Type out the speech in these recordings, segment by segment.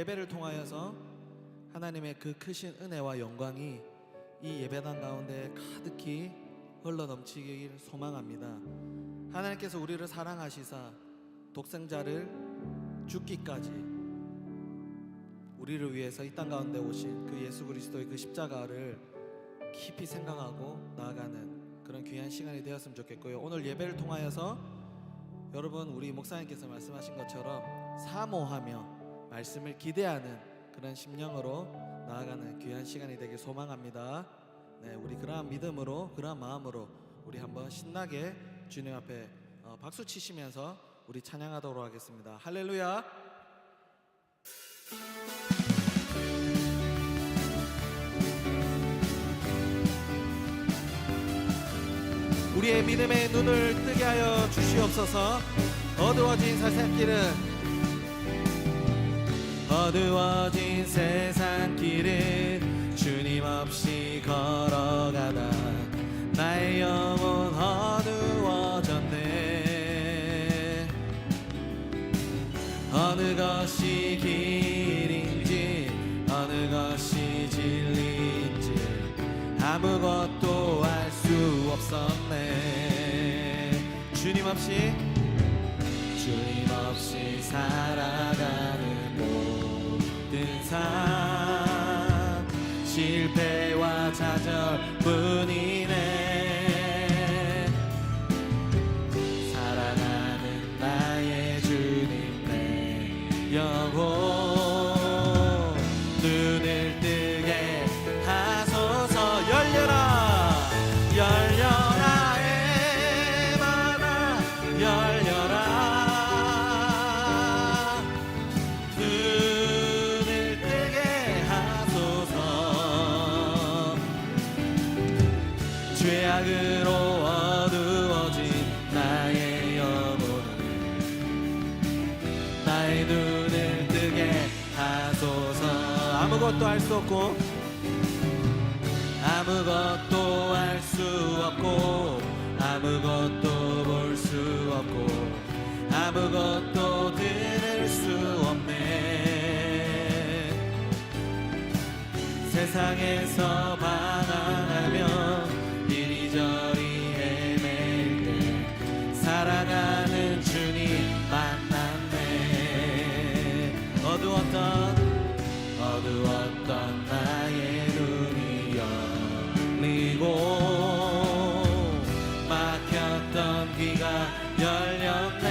예배를 통하여서 하나님의 그 크신 은혜와 영광이 이 예배당 가운데 가득히 흘러넘치길 소망합니다. 하나님께서 우리를 사랑하시사 독생자를 죽기까지 우리를 위해서 이 땅 가운데 오신 그 예수 그리스도의 그 십자가를 깊이 생각하고 나아가는 그런 귀한 시간이 되었으면 좋겠고요. 오늘 예배를 통하여서 여러분, 우리 목사님께서 말씀하신 것처럼 사모하며 말씀을 기대하는 그런 심령으로 나아가는 귀한 시간이 되길 소망합니다. 네, 우리 그러한 믿음으로, 그러한 마음으로 우리 한번 신나게 주님 앞에 박수 치시면서 우리 찬양하도록 하겠습니다. 할렐루야. 우리의 믿음의 눈을 뜨게 하여 주시옵소서. 어두워진 세상길은 주님 없이 걸어가다 나의 영혼 어두워졌네. 어느 것이 길인지 어느 것이 진리인지 아무것도 알 수 없었네. 주님 없이 살아가는 모든 삶 실패와 좌절뿐이네. 사랑하는 나의 주님 내 영혼 눈을 뜨게 하소서. 열려라 에바다 열려라. 눈을 뜨게 하소서. 죄악으로 어두워진 나의 영혼을 나의 눈을 뜨게 하소서. 아무것도 알 수 없고 아무것도 알 수 없고 아무것도 볼 수 없고 아무것도 들을 수 없네. 세상에서 방황하며 이리저리 헤맬 때 사랑하는 주님 만났네. 어두웠던 나의 눈이 열리고 막혔던 귀가 열렸네.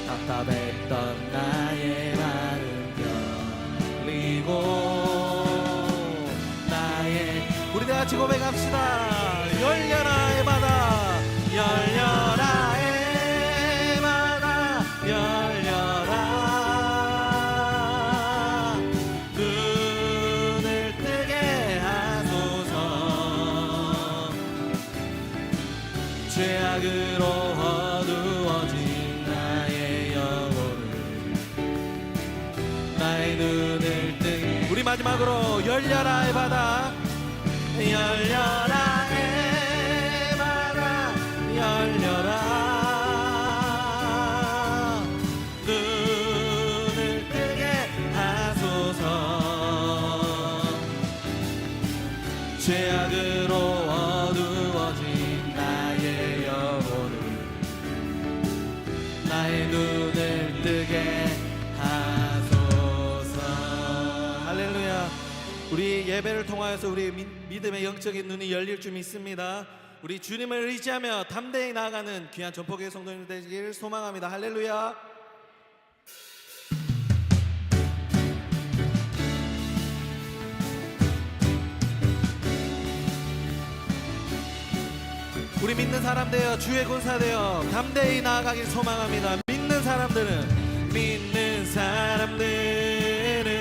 답답했던 나의 마음 열리고 우리 다 같이 고백합시다. 열려라 에바다 열려라 에바다 열려라. 죄악으로 어두워진 나의 영혼을 나의 눈을 뜨게. 우리 마지막으로 열려라 에바다 열려라 에바다 열려라. 눈을 뜨게 하소서. 죄악으로 어두워진 나의 영혼을 나의 눈을 뜨게 하소서. 할렐루야. 우리 예배를 통하여서 우리 믿음의 영적인 눈이 열릴 줄 믿습니다. 우리 주님을 의지하며 담대히 나아가는 귀한 전포교회 성도님 되시길 소망합니다. 할렐루야. 우리 믿는 사람 되어 주의 군사 되어 담대히 나아가길 소망합니다. 믿는 사람들은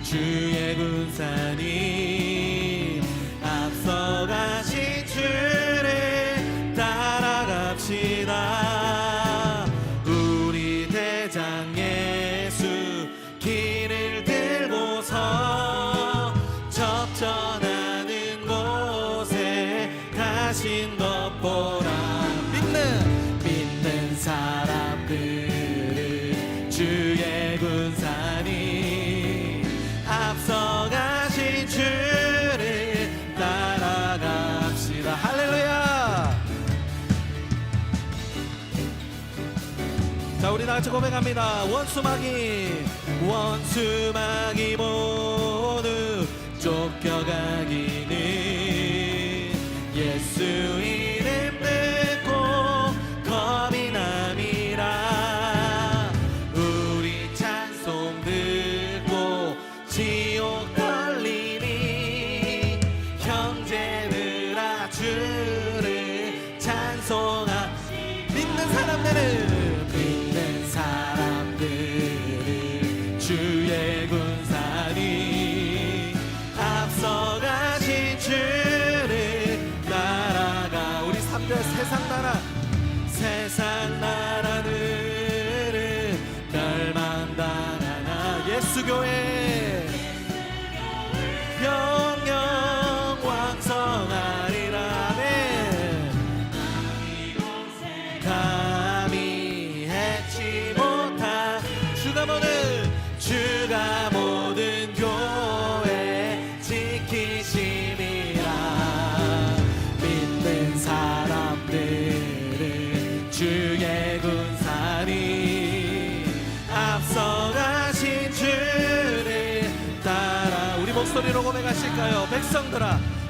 주의 군사니 앞서가신 주를 따라갑시다. 우리 대장 예수 길을 들고서 접전하는 곳에 가신 것 보라. 믿는 사람들은 주의 군사니 앞서가신 주를 따라갑시다. 할렐루야. 자, 우리 다같이 고백합니다. 원수마귀 모두 쫓겨가기는 예수 이름 듣고 겁이 남이라. 우리 찬송 듣고 지옥 떨리니 형제들아 주를 찬송하. 믿는 사람들은 주의 군사니 앞서가신 주를 따라가. 우리 3절 세상 나라들은 멸망당하나 예수교회 영영 왕성하리라. 아멘. 감히 해치 못한 주가 모든 교회 지키심이라. 믿는 사람들은 주의 군사니 앞서가신 주를 따라. 우리 목소리로 고백하실까요?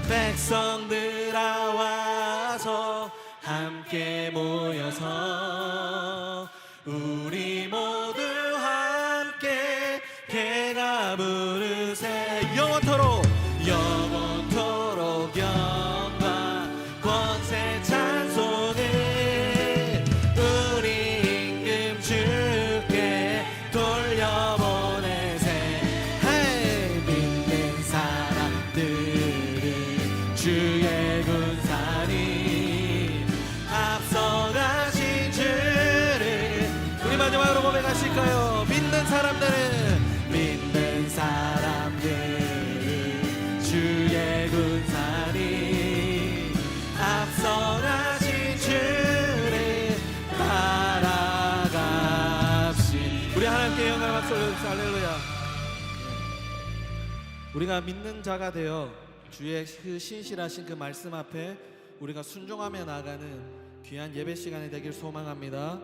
백성들아 와서 함께 모여서 우리 모두 함께 개가 부르세. 영원토록 영광 권세 찬송을 우리 임금 주께 돌려보내세. 헤이. 믿는 사람들은 주의 군사니 앞서가신 주를. 우리 마지막으로 고백하실까요? 믿는 사람들은 주의 군사니 앞서가신 주를 따라갑시. 우리 하나님께 영광을 박수 올려주세요. 할렐루야. 우리가 믿는 자가 되어 주의 그 신실하신 그 말씀 앞에 우리가 순종하며 나아가는 귀한 예배 시간이 되길 소망합니다.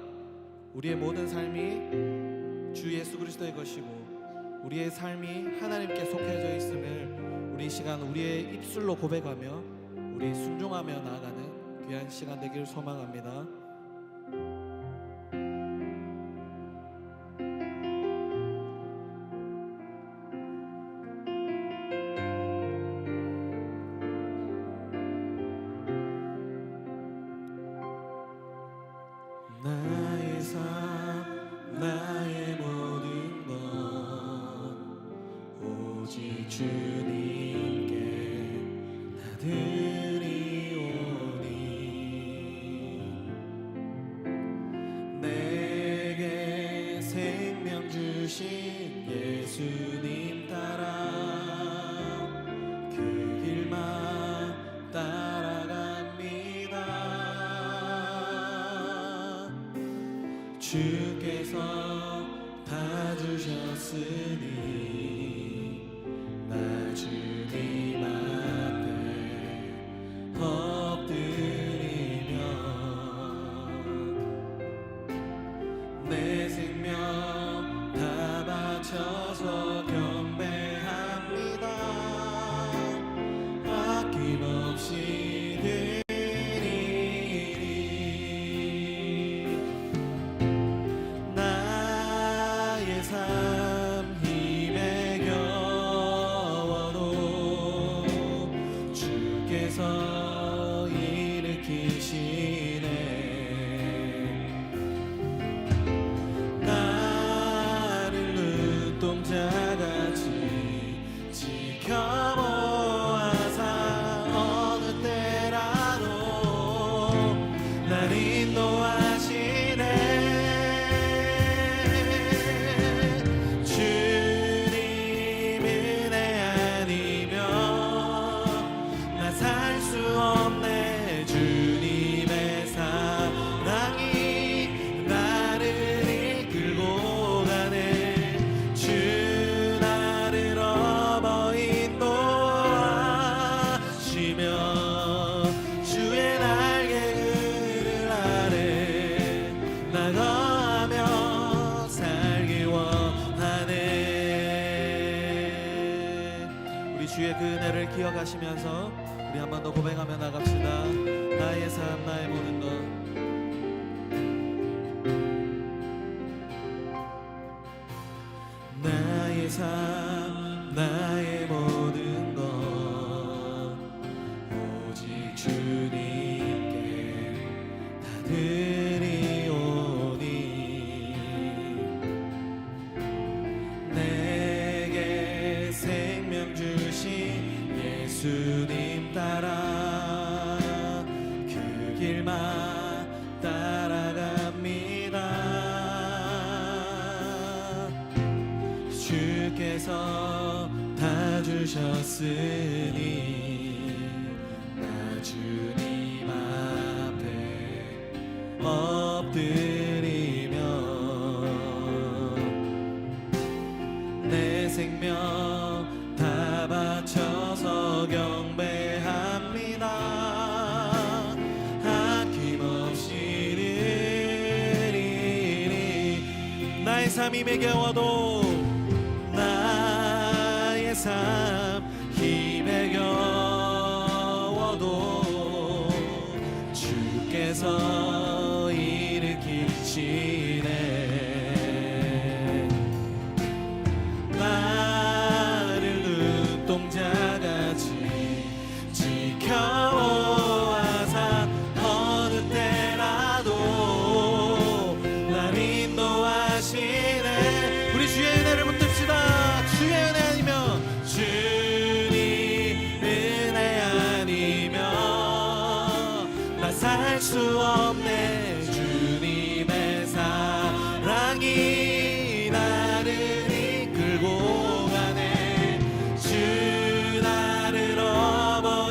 우리의 모든 삶이 주 예수 그리스도의 것이고 우리의 삶이 하나님께 속해져 있음을 우리 시간 우리의 입술로 고백하며 우리 순종하며 나아가는 귀한 시간 되기를 소망합니다. 나의 삶 나의 모든 것 오직 주님께 다 드리오니. 내게 생명 주신 예수님 따라 그 길만 따라갑니다. 주께서 다 주셨으니 나 주님 앞에 엎드리며 내 생명 다 바쳐서 경배합니다. 아낌없이 드리리. 나의 삶 힘에 겨워도 그 은혜를 기억하시면서 우리 한 번 더 고백하며 나갑시다. 나의 삶 나의 모든 것, 나의 삶 나의 모든 것 오직 주님께 다 드리오니 내게 생명 주신 예수님 따라 그 길만 따라갑니다. 주께서 다 주셨으니 나 주님 앞에 엎드리며 내 생명 다 바쳐서 경배합니다. 아낌없이 드리니 나의 삶이 매겨워도 나의 삶 힘에 겨워도 주께서 일으키시네. 나를 눈동자같이 지켜보아사 어느 때라도 날 인도하시네. 우리 주의 은혜를 붙듭시다. 주의 은혜 아니면 주님 은혜 아니면 나 살 수 없네. 주님의 사랑이 나를 이끌고 가네. 주 나를 어버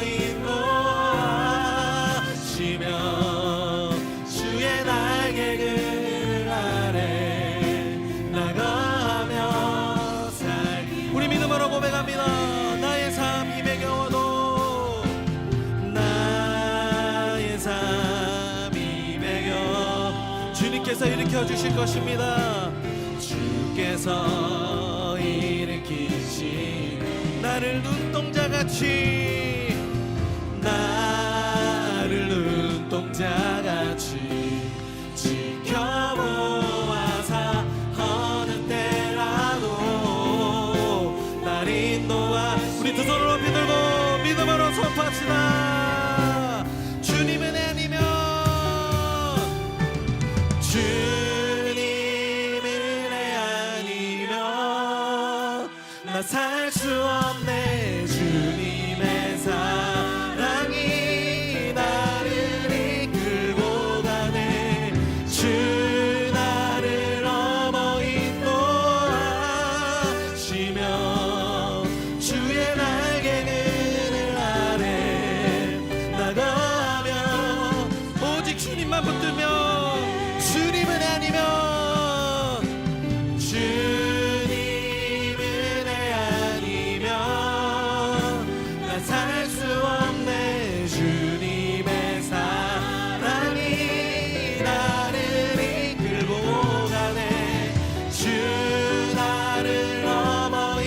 인도하시며 주의 날개 그늘 아래 나가며 우리 믿음으로 고백합니다. 나의 삶 힘에 겨워도 나의 삶 힘에 겨워 주님께서 일으켜 주실 것입니다. 주께서 일으키신 나를 눈동자같이 나를 눈동자같이 지켜보아사 어느 때라도 날 인도하. 우리 두 손을 높이 들고 믿음으로 선포합시다. 주님 은혜 아니면 주님 은혜 아니면 나 살 수 없네. 주님의 사랑이 나를 이끌고 가네. 주 나를 어머 인도하시며 주의 날개 그늘 아래 나가며 오직 주님만 붙들며 주님 은혜 아니면 주님 은혜 아니면 나 살 수 없네. 주님의 사랑이 나를 이끌고 가네. 주 나를 어머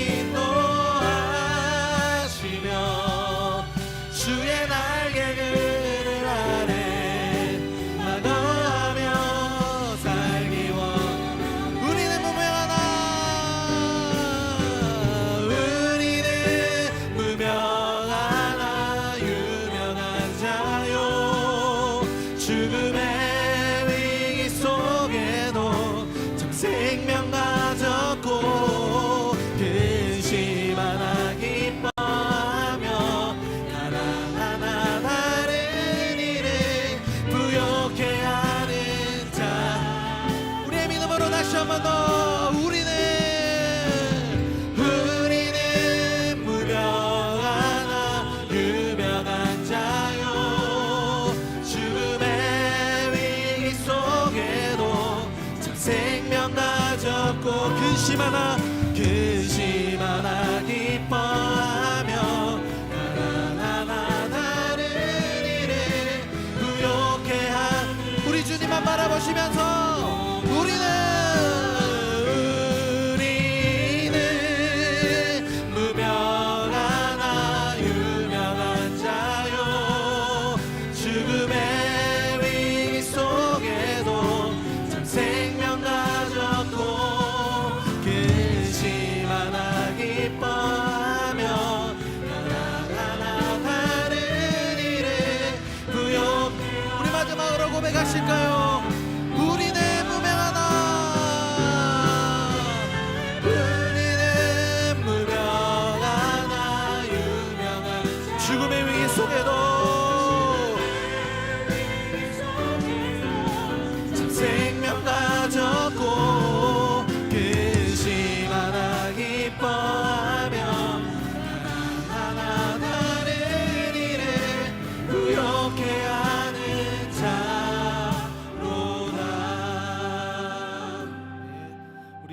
인도하시며 주의 날개 그늘 아래 나가며 살기 원. 우리는 무명하나 우리는 무명하나 유명한 자요. 죽음의 위기 속에도 참 생명 가졌고 근심 하나 기뻐하며 하나하나 다른 일을 부욕해 하는 자. 우리의 믿음으로 다시 한 번 더 우리는 무명하나 유명한 자요. 죽음의 위기 속에도 참 생명 가졌고 근심 하나 기뻐하며 하나하나 다른 일을 부욕해 한 우리 주님만 바라보시면서 우리는 무명하나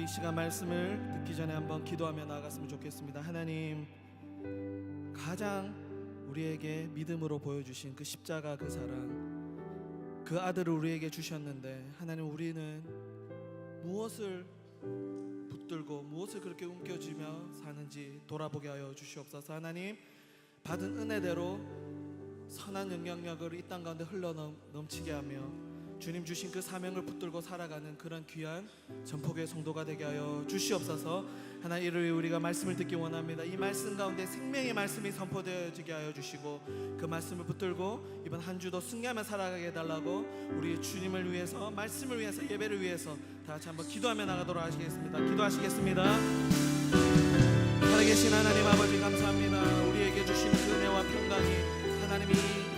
시간 말씀을 듣기 전에 한번 기도하며 나아갔으면 좋겠습니다. 하나님, 가장 우리에게 믿음으로 보여주신 그 십자가, 그 사랑, 그 아들을 우리에게 주셨는데 하나님, 우리는 무엇을 붙들고 무엇을 그렇게 움켜쥐며 사는지 돌아보게 하여 주시옵소서. 하나님, 받은 은혜대로 선한 영향력을 이 땅 가운데 흘러넘치게 하며 주님 주신 그 사명을 붙들고 살아가는 그런 귀한 전포교회 성도가 되게 하여 주시옵소서. 하나님, 이를 우리가 말씀을 듣기 원합니다. 이 말씀 가운데 생명의 말씀이 선포되어지게 하여 주시고 그 말씀을 붙들고 이번 한 주도 승리하며 살아가게 해달라고 우리 주님을 위해서, 말씀을 위해서, 예배를 위해서 다 같이 한번 기도하며 나가도록 하시겠습니다. 기도하시겠습니다. 살아계신 하나님 아버지, 감사합니다. 우리에게 주신 그 은혜와 평강이 하나님이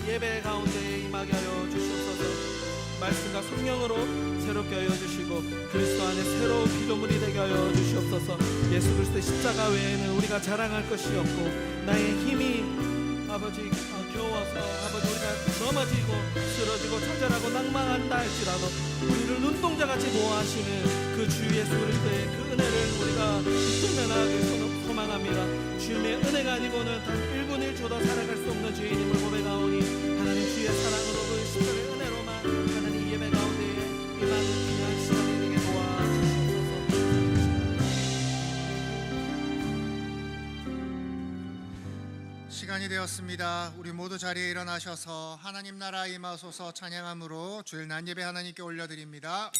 예배 가운데에 임하게 하여 주시옵소서. 말씀과 성령으로 새롭게 하여 주시고 그리스도 안에 새로운 피조물이 되게 하여 주시옵소서. 예수 그리스도의 십자가 외에는 우리가 자랑할 것이 없고 나의 힘이 아버지 겨워서 아버지 우리가 넘어지고 쓰러지고 좌절하고 낭망한다 할지라도 우리를 눈동자같이 보호하시는 그 주 예수 그리스도의 그 은혜를 우리가 붙들며 나아가길 소망합니다. 주님의 은혜가 아니고는 단 1분 1초도 살아갈 수 없는 죄인임을 고백하오니 하나님, 주의 사랑으로 그 십자가의 은혜로만 하나님 예배 가운데에 임하는 귀한 시간이 되게 도와주시옵소서. 시간이 되었습니다. 우리 모두 자리에 일어나셔서 하나님 나라 임하소서 찬양함으로 주일 난 예배 하나님께 올려드립니다.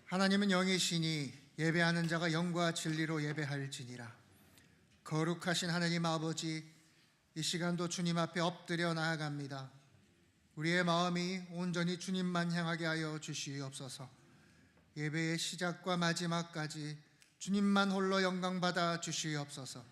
하나님은 영이시니 예배하는 자가 영과 진리로 예배할지니라. 거룩하신 하나님 아버지, 이 시간도 주님 앞에 엎드려 나아갑니다. 우리의 마음이 온전히 주님만 향하게 하여 주시옵소서. 예배의 시작과 마지막까지 주님만 홀로 영광받아 주시옵소서.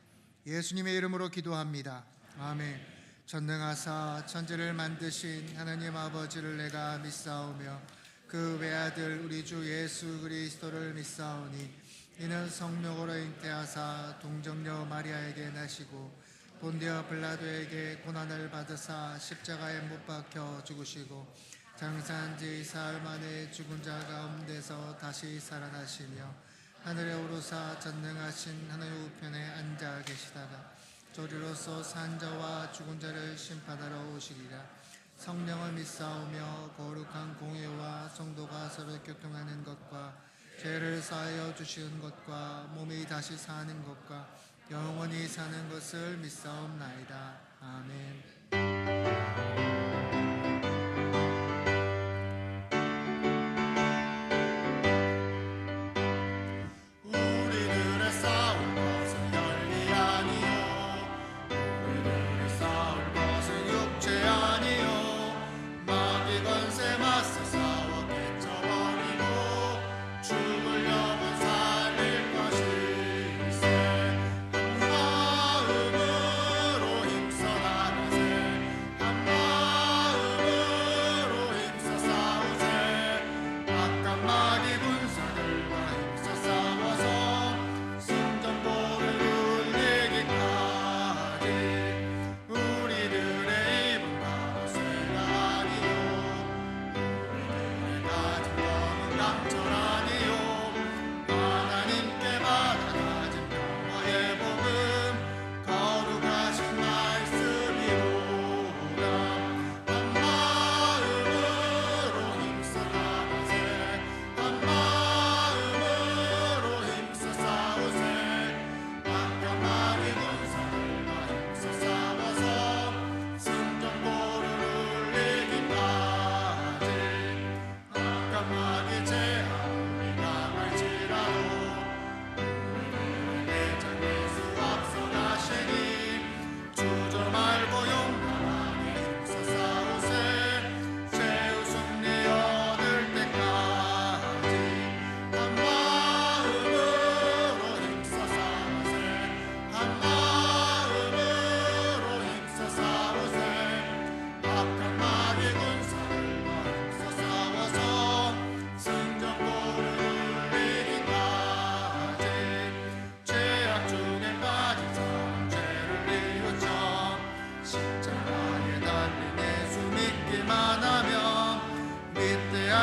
예수님의 이름으로 기도합니다. 아멘. 전능하사 천지를 만드신 하나님 아버지를 내가 믿사오며 그 외아들 우리 주 예수 그리스도를 믿사오니 이는 성령으로 잉태하사 동정녀 마리아에게 나시고 본디오 빌라도에게 고난을 받으사 십자가에 못 박혀 죽으시고 장사한 지 사흘 만에 죽은 자 가운데서 다시 살아나시며 하늘에 오르사 전능하신 하나님 우편에 앉아 계시다가 저리로서 산 자와 죽은 자를 심판하러 오시리라. 성령을 믿사오며 거룩한 공회와 성도가 서로 교통하는 것과 죄를 사하여 주시는 것과 몸이 다시 사는 것과 영원히 사는 것을 믿사옵나이다. 아멘.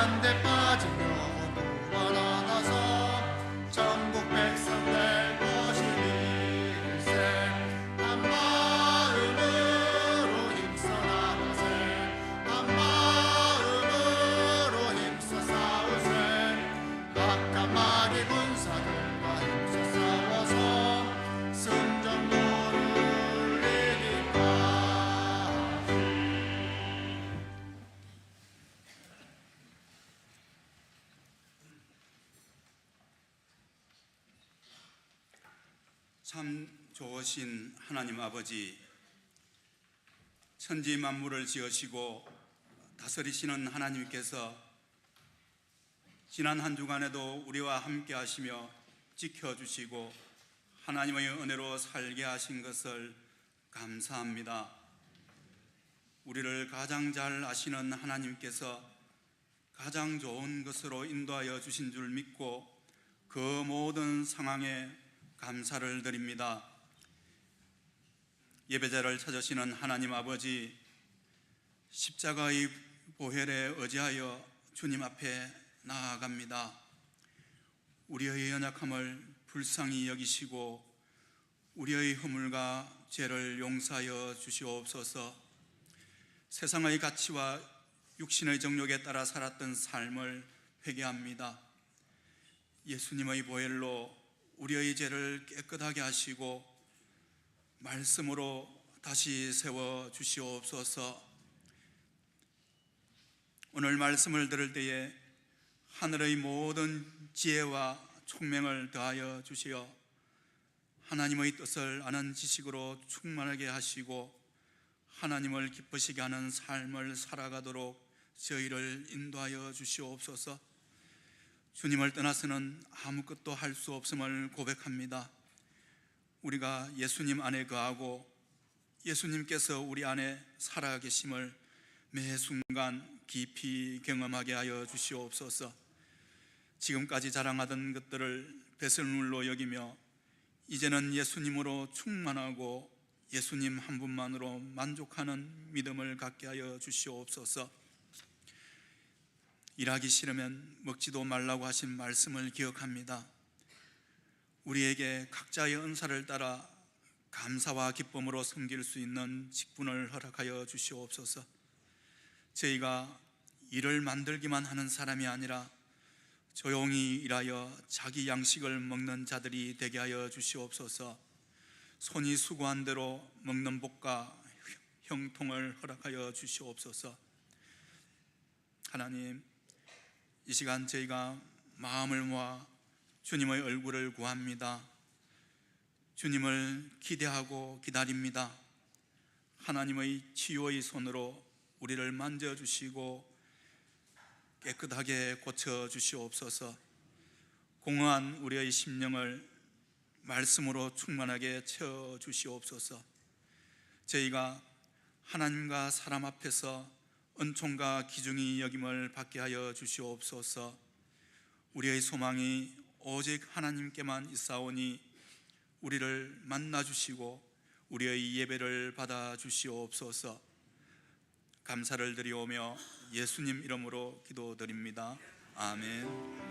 한데 빠지며 두번 얻어서 전국 백성 될 것이 일세 한 마음으로 힘써 나가세 한 마음으로 힘써 싸우세 각각 마귀 군사들과 힘써 싸워서 승전노를 이기까지. 참 좋으신 하나님 아버지, 천지 만물을 지으시고 다스리시는 하나님께서 지난 한 주간에도 우리와 함께 하시며 지켜주시고 하나님의 은혜로 살게 하신 것을 감사합니다. 우리를 가장 잘 아시는 하나님께서 가장 좋은 것으로 인도하여 주신 줄 믿고 그 모든 상황에 감사를 드립니다. 예배자를 찾으시는 하나님 아버지, 십자가의 보혈에 의지하여 주님 앞에 나아갑니다. 우리의 연약함을 불쌍히 여기시고 우리의 허물과 죄를 용서하여 주시옵소서. 세상의 가치와 육신의 정욕에 따라 살았던 삶을 회개합니다. 예수님의 보혈로 우리의 죄를 깨끗하게 하시고 말씀으로 다시 세워 주시옵소서. 오늘 말씀을 들을 때에 하늘의 모든 지혜와 총명을 더하여 주시어 하나님의 뜻을 아는 지식으로 충만하게 하시고 하나님을 기쁘시게 하는 삶을 살아가도록 저희를 인도하여 주시옵소서. 주님을 떠나서는 아무것도 할 수 없음을 고백합니다. 우리가 예수님 안에 거하고 예수님께서 우리 안에 살아계심을 매 순간 깊이 경험하게 하여 주시옵소서. 지금까지 자랑하던 것들을 배설물로 여기며 이제는 예수님으로 충만하고 예수님 한 분만으로 만족하는 믿음을 갖게 하여 주시옵소서. 일하기 싫으면 먹지도 말라고 하신 말씀을 기억합니다. 우리에게 각자의 은사를 따라 감사와 기쁨으로 섬길 수 있는 직분을 허락하여 주시옵소서. 저희가 일을 만들기만 하는 사람이 아니라 조용히 일하여 자기 양식을 먹는 자들이 되게 하여 주시옵소서. 손이 수고한 대로 먹는 복과 형통을 허락하여 주시옵소서. 하나님, 이 시간 저희가 마음을 모아 주님의 얼굴을 구합니다. 주님을 기대하고 기다립니다. 하나님의 치유의 손으로 우리를 만져주시고 깨끗하게 고쳐주시옵소서. 공허한 우리의 심령을 말씀으로 충만하게 채워주시옵소서. 저희가 하나님과 사람 앞에서 은총과 기중이 여김을 받게 하여 주시옵소서. 우리의 소망이 오직 하나님께만 있사오니 우리를 만나주시고 우리의 예배를 받아 주시옵소서. 감사를 드리오며 예수님 이름으로 기도드립니다. 아멘.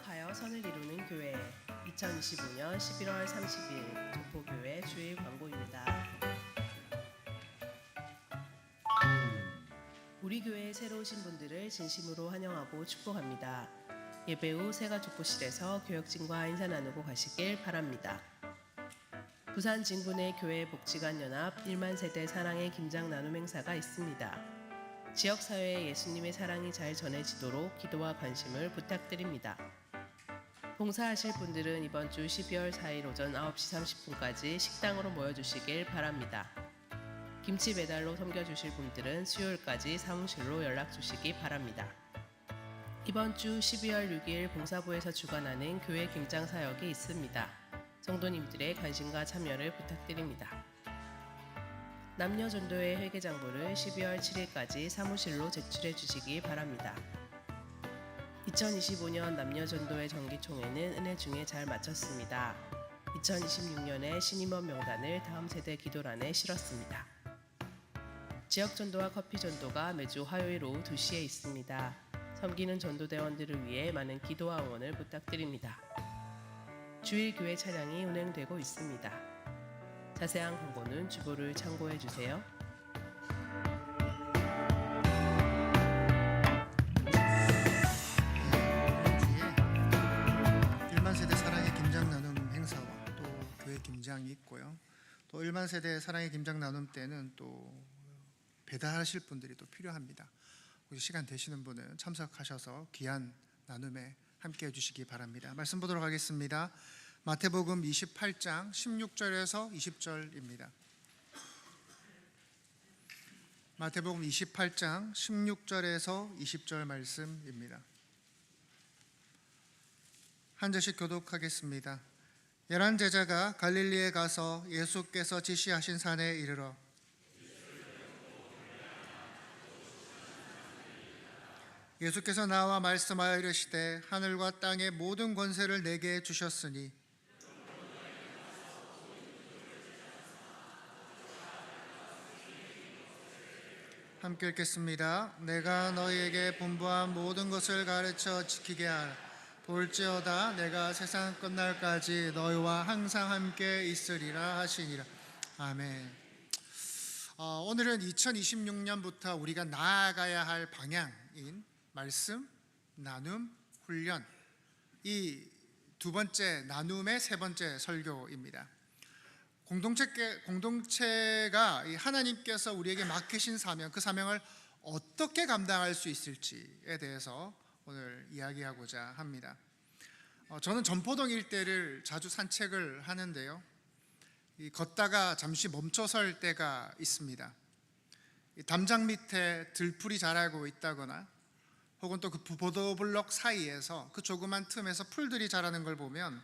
화목하여 선을 이루는 교회 2025년 11월 30일 조포교회 주일 광고입니다. 우리 교회에 새로 오신 분들을 진심으로 환영하고 축복합니다. 예배 후 새가 족보실에서 교역진과 인사 나누고 가시길 바랍니다. 부산 진군의 교회 복지관 연합 1만 세대 사랑의 김장 나눔 행사가 있습니다. 지역사회에 예수님의 사랑이 잘 전해지도록 기도와 관심을 부탁드립니다. 봉사하실 분들은 이번 주 12월 4일 오전 9시 30분까지 식당으로 모여주시길 바랍니다. 김치 배달로 섬겨주실 분들은 수요일까지 사무실로 연락 주시기 바랍니다. 이번 주 12월 6일 봉사부에서 주관하는 교회 김장 사역이 있습니다. 성도님들의 관심과 참여를 부탁드립니다. 남녀전도회 회계장부를 12월 7일까지 사무실로 제출해 주시기 바랍니다. 2025년 남녀전도회 정기총회는 은혜 중에 잘 마쳤습니다. 2026년에 신임원 명단을 다음 세대 기도란에 실었습니다. 지역전도와 커피전도가 매주 화요일 오후 2시에 있습니다. 섬기는 전도대원들을 위해 많은 기도와 응원을 부탁드립니다. 주일 교회 차량이 운행되고 있습니다. 자세한 광고는 주보를 참고해 주세요. 뒤에 1만 세대 사랑의 김장 나눔 행사와 또 교회 김장이 있고요. 또 1만 세대 사랑의 김장 나눔 때는 또 배달하실 분들이 또 필요합니다. 혹시 시간 되시는 분은 참석하셔서 귀한 나눔에 함께 해주시기 바랍니다. 말씀 보도록 하겠습니다. 마태복음 28장 16절에서 20절입니다. 마태복음 28장 16절에서 20절 말씀입니다. 한 절씩 교독하겠습니다. 11 제자가 갈릴리에 가서 예수께서 지시하신 산에 이르러 예수께서 나와 말씀하여 이르시되 하늘과 땅의 모든 권세를 내게 주셨으니 함께 읽겠습니다. 내가 너희에게 분부한 모든 것을 가르쳐 지키게 하라. 볼지어다 내가 세상 끝날까지 너희와 항상 함께 있으리라 하시니라. 아멘. 오늘은 2026년부터 우리가 나아가야 할 방향인 말씀, 나눔, 훈련, 이 두 번째 나눔의 세 번째 설교입니다. 공동체가 하나님께서 우리에게 맡기신 사명, 그 사명을 어떻게 감당할 수 있을지에 대해서 오늘 이야기하고자 합니다. 저는 전포동 일대를 자주 산책을 하는데요. 걷다가 잠시 멈춰설 때가 있습니다. 담장 밑에 들풀이 자라고 있다거나 혹은 또 그 보도블록 사이에서 그 조그만 틈에서 풀들이 자라는 걸 보면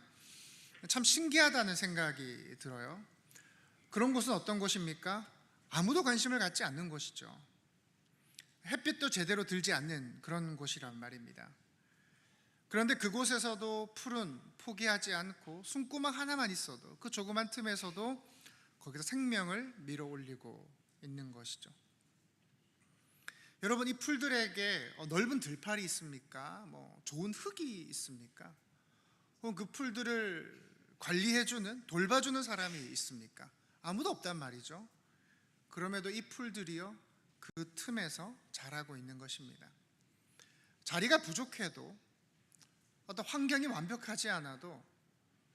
참 신기하다는 생각이 들어요. 그런 곳은 어떤 곳입니까? 아무도 관심을 갖지 않는 곳이죠. 햇빛도 제대로 들지 않는 그런 곳이란 말입니다. 그런데 그곳에서도 풀은 포기하지 않고 숨구멍 하나만 있어도 그 조그만 틈에서도 거기서 생명을 밀어올리고 있는 것이죠. 여러분, 이 풀들에게 넓은 들판이 있습니까? 좋은 흙이 있습니까? 혹은 그 풀들을 관리해주는, 돌봐주는 사람이 있습니까? 아무도 없단 말이죠. 그럼에도 이 풀들이요, 그 틈에서 자라고 있는 것입니다. 자리가 부족해도, 어떤 환경이 완벽하지 않아도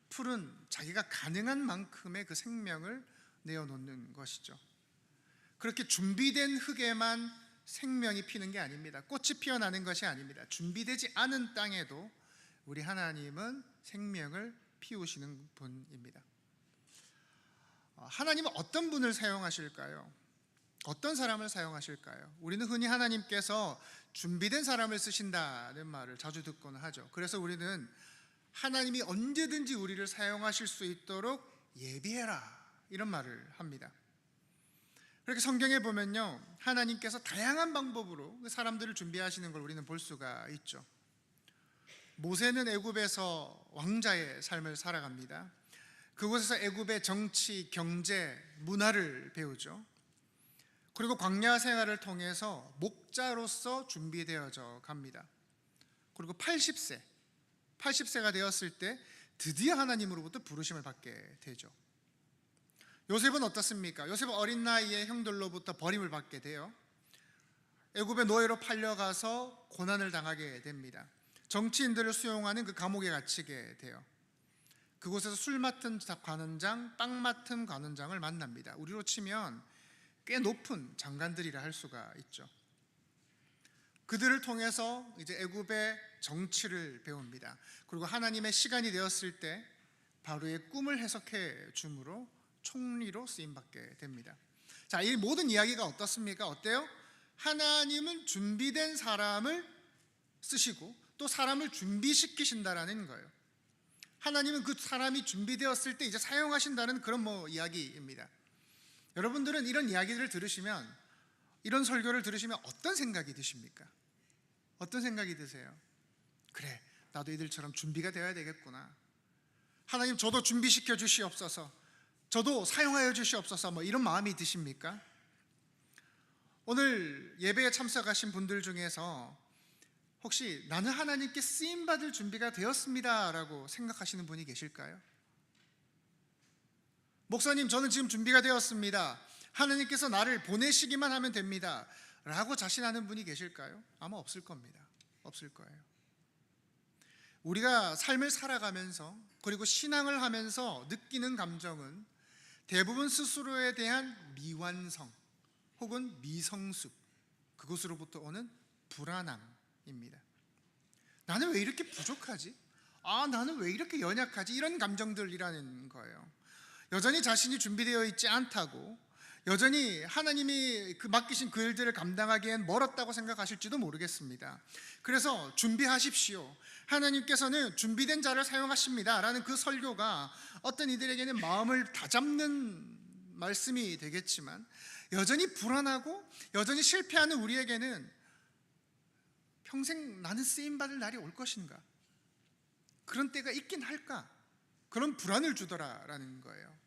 풀은 자기가 가능한 만큼의 그 생명을 내어놓는 것이죠. 그렇게 준비된 흙에만 생명이 피는 게 아닙니다. 꽃이 피어나는 것이 아닙니다. 준비되지 않은 땅에도 우리 하나님은 생명을 피우시는 분입니다. 하나님은 어떤 분을 사용하실까요? 어떤 사람을 사용하실까요? 우리는 흔히 하나님께서 준비된 사람을 쓰신다는 말을 자주 듣곤 하죠. 그래서 우리는 하나님이 언제든지 우리를 사용하실 수 있도록 예비해라, 이런 말을 합니다. 그렇게 성경에 보면요, 하나님께서 다양한 방법으로 사람들을 준비하시는 걸 우리는 볼 수가 있죠. 모세는 애굽에서 왕자의 삶을 살아갑니다. 그곳에서 애굽의 정치, 경제, 문화를 배우죠. 그리고 광야 생활을 통해서 목자로서 준비되어져 갑니다. 그리고 80세 80세가 되었을 때 드디어 하나님으로부터 부르심을 받게 되죠. 요셉은 어떻습니까? 요셉은 어린 나이에 형들로부터 버림을 받게 돼요. 애굽의 노예로 팔려가서 고난을 당하게 됩니다. 정치인들을 수용하는 그 감옥에 갇히게 돼요. 그곳에서 술 맡은 관원장, 빵 맡은 관원장을 만납니다. 우리로 치면 꽤 높은 장관들이라 할 수가 있죠. 그들을 통해서 이제 애굽의 정치를 배웁니다. 그리고 하나님의 시간이 되었을 때 바로의 꿈을 해석해 줌으로 총리로 쓰임 받게 됩니다. 자, 이 모든 이야기가 어떻습니까? 어때요? 하나님은 준비된 사람을 쓰시고 또 사람을 준비시키신다라는 거예요. 하나님은 그 사람이 준비되었을 때 이제 사용하신다는 그런 이야기입니다. 여러분들은 이런 이야기들을 들으시면, 이런 설교를 들으시면 어떤 생각이 드십니까? 어떤 생각이 드세요? 그래, 나도 이들처럼 준비가 되어야 되겠구나. 하나님, 저도 준비시켜 주시옵소서. 저도 사용하여 주시옵소서. 이런 마음이 드십니까? 오늘 예배에 참석하신 분들 중에서 혹시 나는 하나님께 쓰임받을 준비가 되었습니다 라고 생각하시는 분이 계실까요? 목사님, 저는 지금 준비가 되었습니다. 하나님께서 나를 보내시기만 하면 됩니다 라고 자신하는 분이 계실까요? 아마 없을 겁니다. 없을 거예요. 우리가 삶을 살아가면서 그리고 신앙을 하면서 느끼는 감정은 대부분 스스로에 대한 미완성 혹은 미성숙, 그것으로부터 오는 불안함입니다. 나는 왜 이렇게 부족하지? 나는 왜 이렇게 연약하지? 이런 감정들이라는 거예요. 여전히 자신이 준비되어 있지 않다고, 여전히 하나님이 맡기신 그 일들을 감당하기엔 멀었다고 생각하실지도 모르겠습니다. 그래서 준비하십시오. 하나님께서는 준비된 자를 사용하십니다 라는 그 설교가 어떤 이들에게는 마음을 다잡는 말씀이 되겠지만, 여전히 불안하고 여전히 실패하는 우리에게는 평생 나는 쓰임받을 날이 올 것인가? 그런 때가 있긴 할까? 그런 불안을 주더라라는 거예요.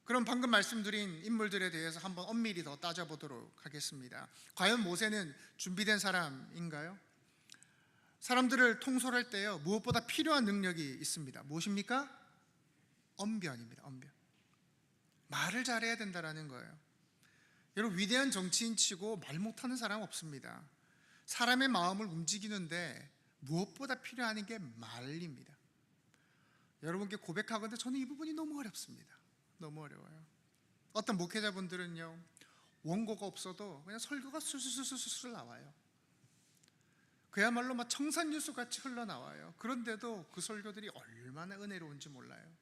그럼 방금 말씀드린 인물들에 대해서 한번 엄밀히 더 따져보도록 하겠습니다. 과연 모세는 준비된 사람인가요? 사람들을 통솔할 때요, 무엇보다 필요한 능력이 있습니다. 무엇입니까? 언변입니다. 언변. 말을 잘해야 된다라는 거예요. 여러분, 위대한 정치인치고 말 못하는 사람 없습니다. 사람의 마음을 움직이는데 무엇보다 필요한 게 말입니다. 여러분께 고백하건대 저는 이 부분이 너무 어렵습니다. 너무 어려워요. 어떤 목회자분들은요, 원고가 없어도 그냥 설교가 술술술술 나와요. 그야말로 막 청산유수같이 흘러나와요. 그런데도 그 설교들이 얼마나 은혜로운지 몰라요.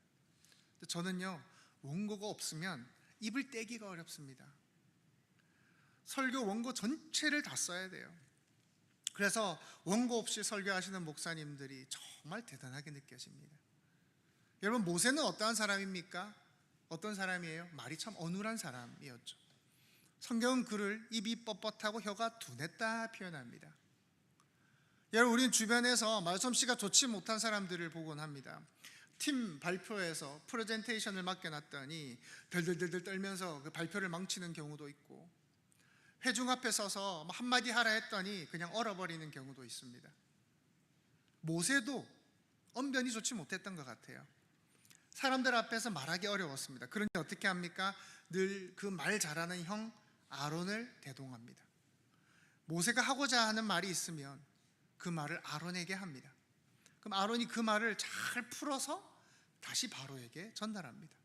저는요, 원고가 없으면 입을 떼기가 어렵습니다. 설교 원고 전체를 다 써야 돼요. 그래서 원고 없이 설교하시는 목사님들이 정말 대단하게 느껴집니다. 여러분, 모세는 어떠한 사람입니까? 어떤 사람이에요? 말이 참 어눌한 사람이었죠. 성경은 그를 입이 뻣뻣하고 혀가 둔했다 표현합니다. 여러분, 우리는 주변에서 말솜씨가 좋지 못한 사람들을 보곤 합니다. 팀 발표에서 프레젠테이션을 맡겨놨더니 덜덜덜 떨면서 그 발표를 망치는 경우도 있고, 회중 앞에 서서 한마디 하라 했더니 그냥 얼어버리는 경우도 있습니다. 모세도 언변이 좋지 못했던 것 같아요. 사람들 앞에서 말하기 어려웠습니다. 그러니 어떻게 합니까? 늘 그 말 잘하는 형 아론을 대동합니다. 모세가 하고자 하는 말이 있으면 그 말을 아론에게 합니다. 그럼 아론이 그 말을 잘 풀어서 다시 바로에게 전달합니다.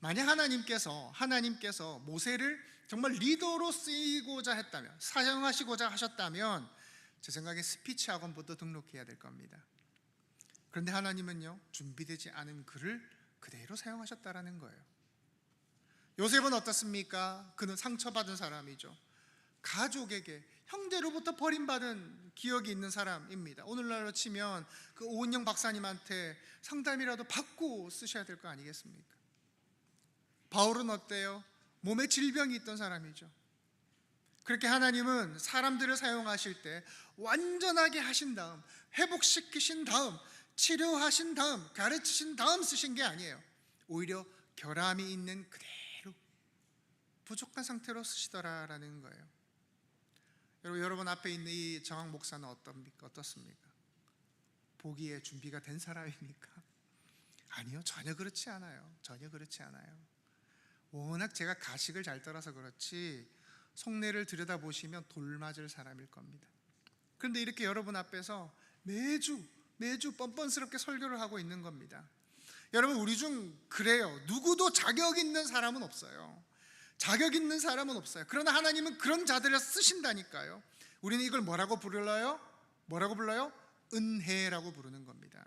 만약 하나님께서 모세를 정말 리더로 쓰이고자 했다면, 사용하시고자 하셨다면 제 생각에 스피치 학원부터 등록해야 될 겁니다. 그런데 하나님은요, 준비되지 않은 그를 그대로 사용하셨다라는 거예요. 요셉은 어떻습니까? 그는 상처받은 사람이죠. 가족에게, 형제로부터 버림받은 기억이 있는 사람입니다. 오늘날로 치면 그 오은영 박사님한테 상담이라도 받고 쓰셔야 될 거 아니겠습니까? 바울은 어때요? 몸에 질병이 있던 사람이죠. 그렇게 하나님은 사람들을 사용하실 때 완전하게 하신 다음, 회복시키신 다음, 치료하신 다음, 가르치신 다음 쓰신 게 아니에요. 오히려 결함이 있는 그대로 부족한 상태로 쓰시더라라는 거예요. 여러분 앞에 있는 이 정학 목사는 어떻습니까? 보기에 준비가 된 사람입니까? 아니요, 전혀 그렇지 않아요. 전혀 그렇지 않아요. 워낙 제가 가식을 잘 떨어서 그렇지 속내를 들여다보시면 돌 맞을 사람일 겁니다. 그런데 이렇게 여러분 앞에서 매주 뻔뻔스럽게 설교를 하고 있는 겁니다. 여러분, 우리 중 그래요. 누구도 자격 있는 사람은 없어요. 자격 있는 사람은 없어요. 그러나 하나님은 그런 자들을 쓰신다니까요. 우리는 이걸 뭐라고 불러요? 은혜라고 부르는 겁니다.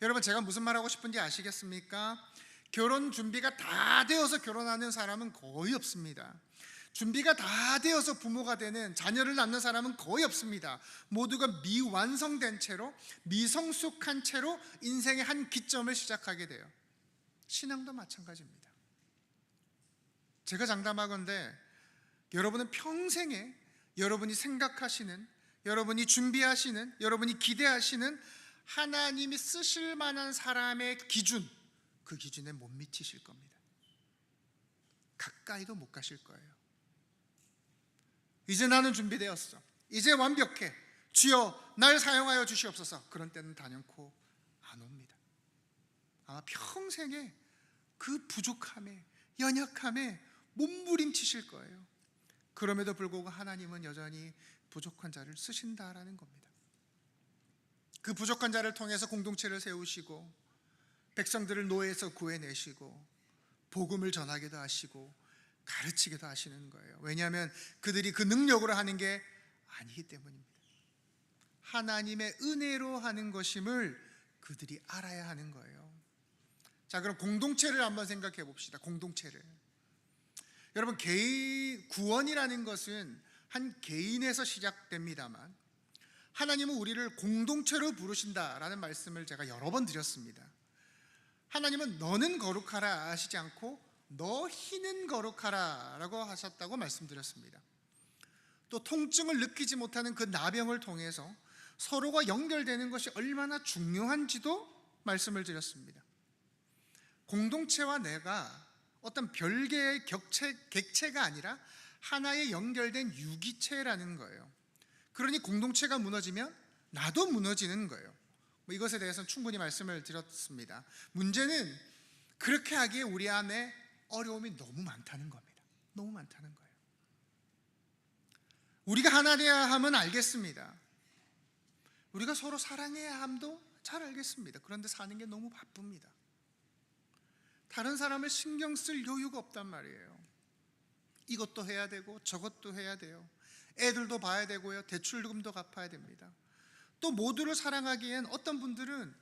여러분, 제가 무슨 말하고 싶은지 아시겠습니까? 결혼 준비가 다 되어서 결혼하는 사람은 거의 없습니다. 준비가 다 되어서 부모가 되는, 자녀를 낳는 사람은 거의 없습니다. 모두가 미완성된 채로, 미성숙한 채로 인생의 한 기점을 시작하게 돼요. 신앙도 마찬가지입니다. 제가 장담하건대 여러분은 평생에 여러분이 생각하시는, 여러분이 준비하시는, 여러분이 기대하시는 하나님이 쓰실 만한 사람의 기준, 그 기준에 못 미치실 겁니다. 가까이도 못 가실 거예요. 이제 나는 준비되었어. 이제 완벽해. 주여 날 사용하여 주시옵소서. 그런 때는 단연코 안 옵니다. 아마 평생에 그 부족함에, 연약함에 몸부림치실 거예요. 그럼에도 불구하고 하나님은 여전히 부족한 자를 쓰신다라는 겁니다. 그 부족한 자를 통해서 공동체를 세우시고 백성들을 노예에서 구해내시고 복음을 전하기도 하시고 가르치기도 하시는 거예요. 왜냐하면 그들이 그 능력으로 하는 게 아니기 때문입니다. 하나님의 은혜로 하는 것임을 그들이 알아야 하는 거예요. 자, 그럼 공동체를 한번 생각해 봅시다. 공동체를. 여러분, 구원이라는 것은 한 개인에서 시작됩니다만 하나님은 우리를 공동체로 부르신다라는 말씀을 제가 여러 번 드렸습니다. 하나님은 너는 거룩하라 하시지 않고 너희는 거룩하라 라고 하셨다고 말씀드렸습니다. 또 통증을 느끼지 못하는 그 나병을 통해서 서로가 연결되는 것이 얼마나 중요한지도 말씀을 드렸습니다. 공동체와 내가 어떤 별개의 객체가 아니라 하나의 연결된 유기체라는 거예요. 그러니 공동체가 무너지면 나도 무너지는 거예요. 이것에 대해서는 충분히 말씀을 드렸습니다. 문제는 그렇게 하기에 우리 안에 어려움이 너무 많다는 겁니다. 너무 많다는 거예요. 우리가 하나 되어야 함은 알겠습니다. 우리가 서로 사랑해야 함도 잘 알겠습니다. 그런데 사는 게 너무 바쁩니다. 다른 사람을 신경 쓸 여유가 없단 말이에요. 이것도 해야 되고 저것도 해야 돼요. 애들도 봐야 되고요. 대출금도 갚아야 됩니다. 또 모두를 사랑하기엔 어떤 분들은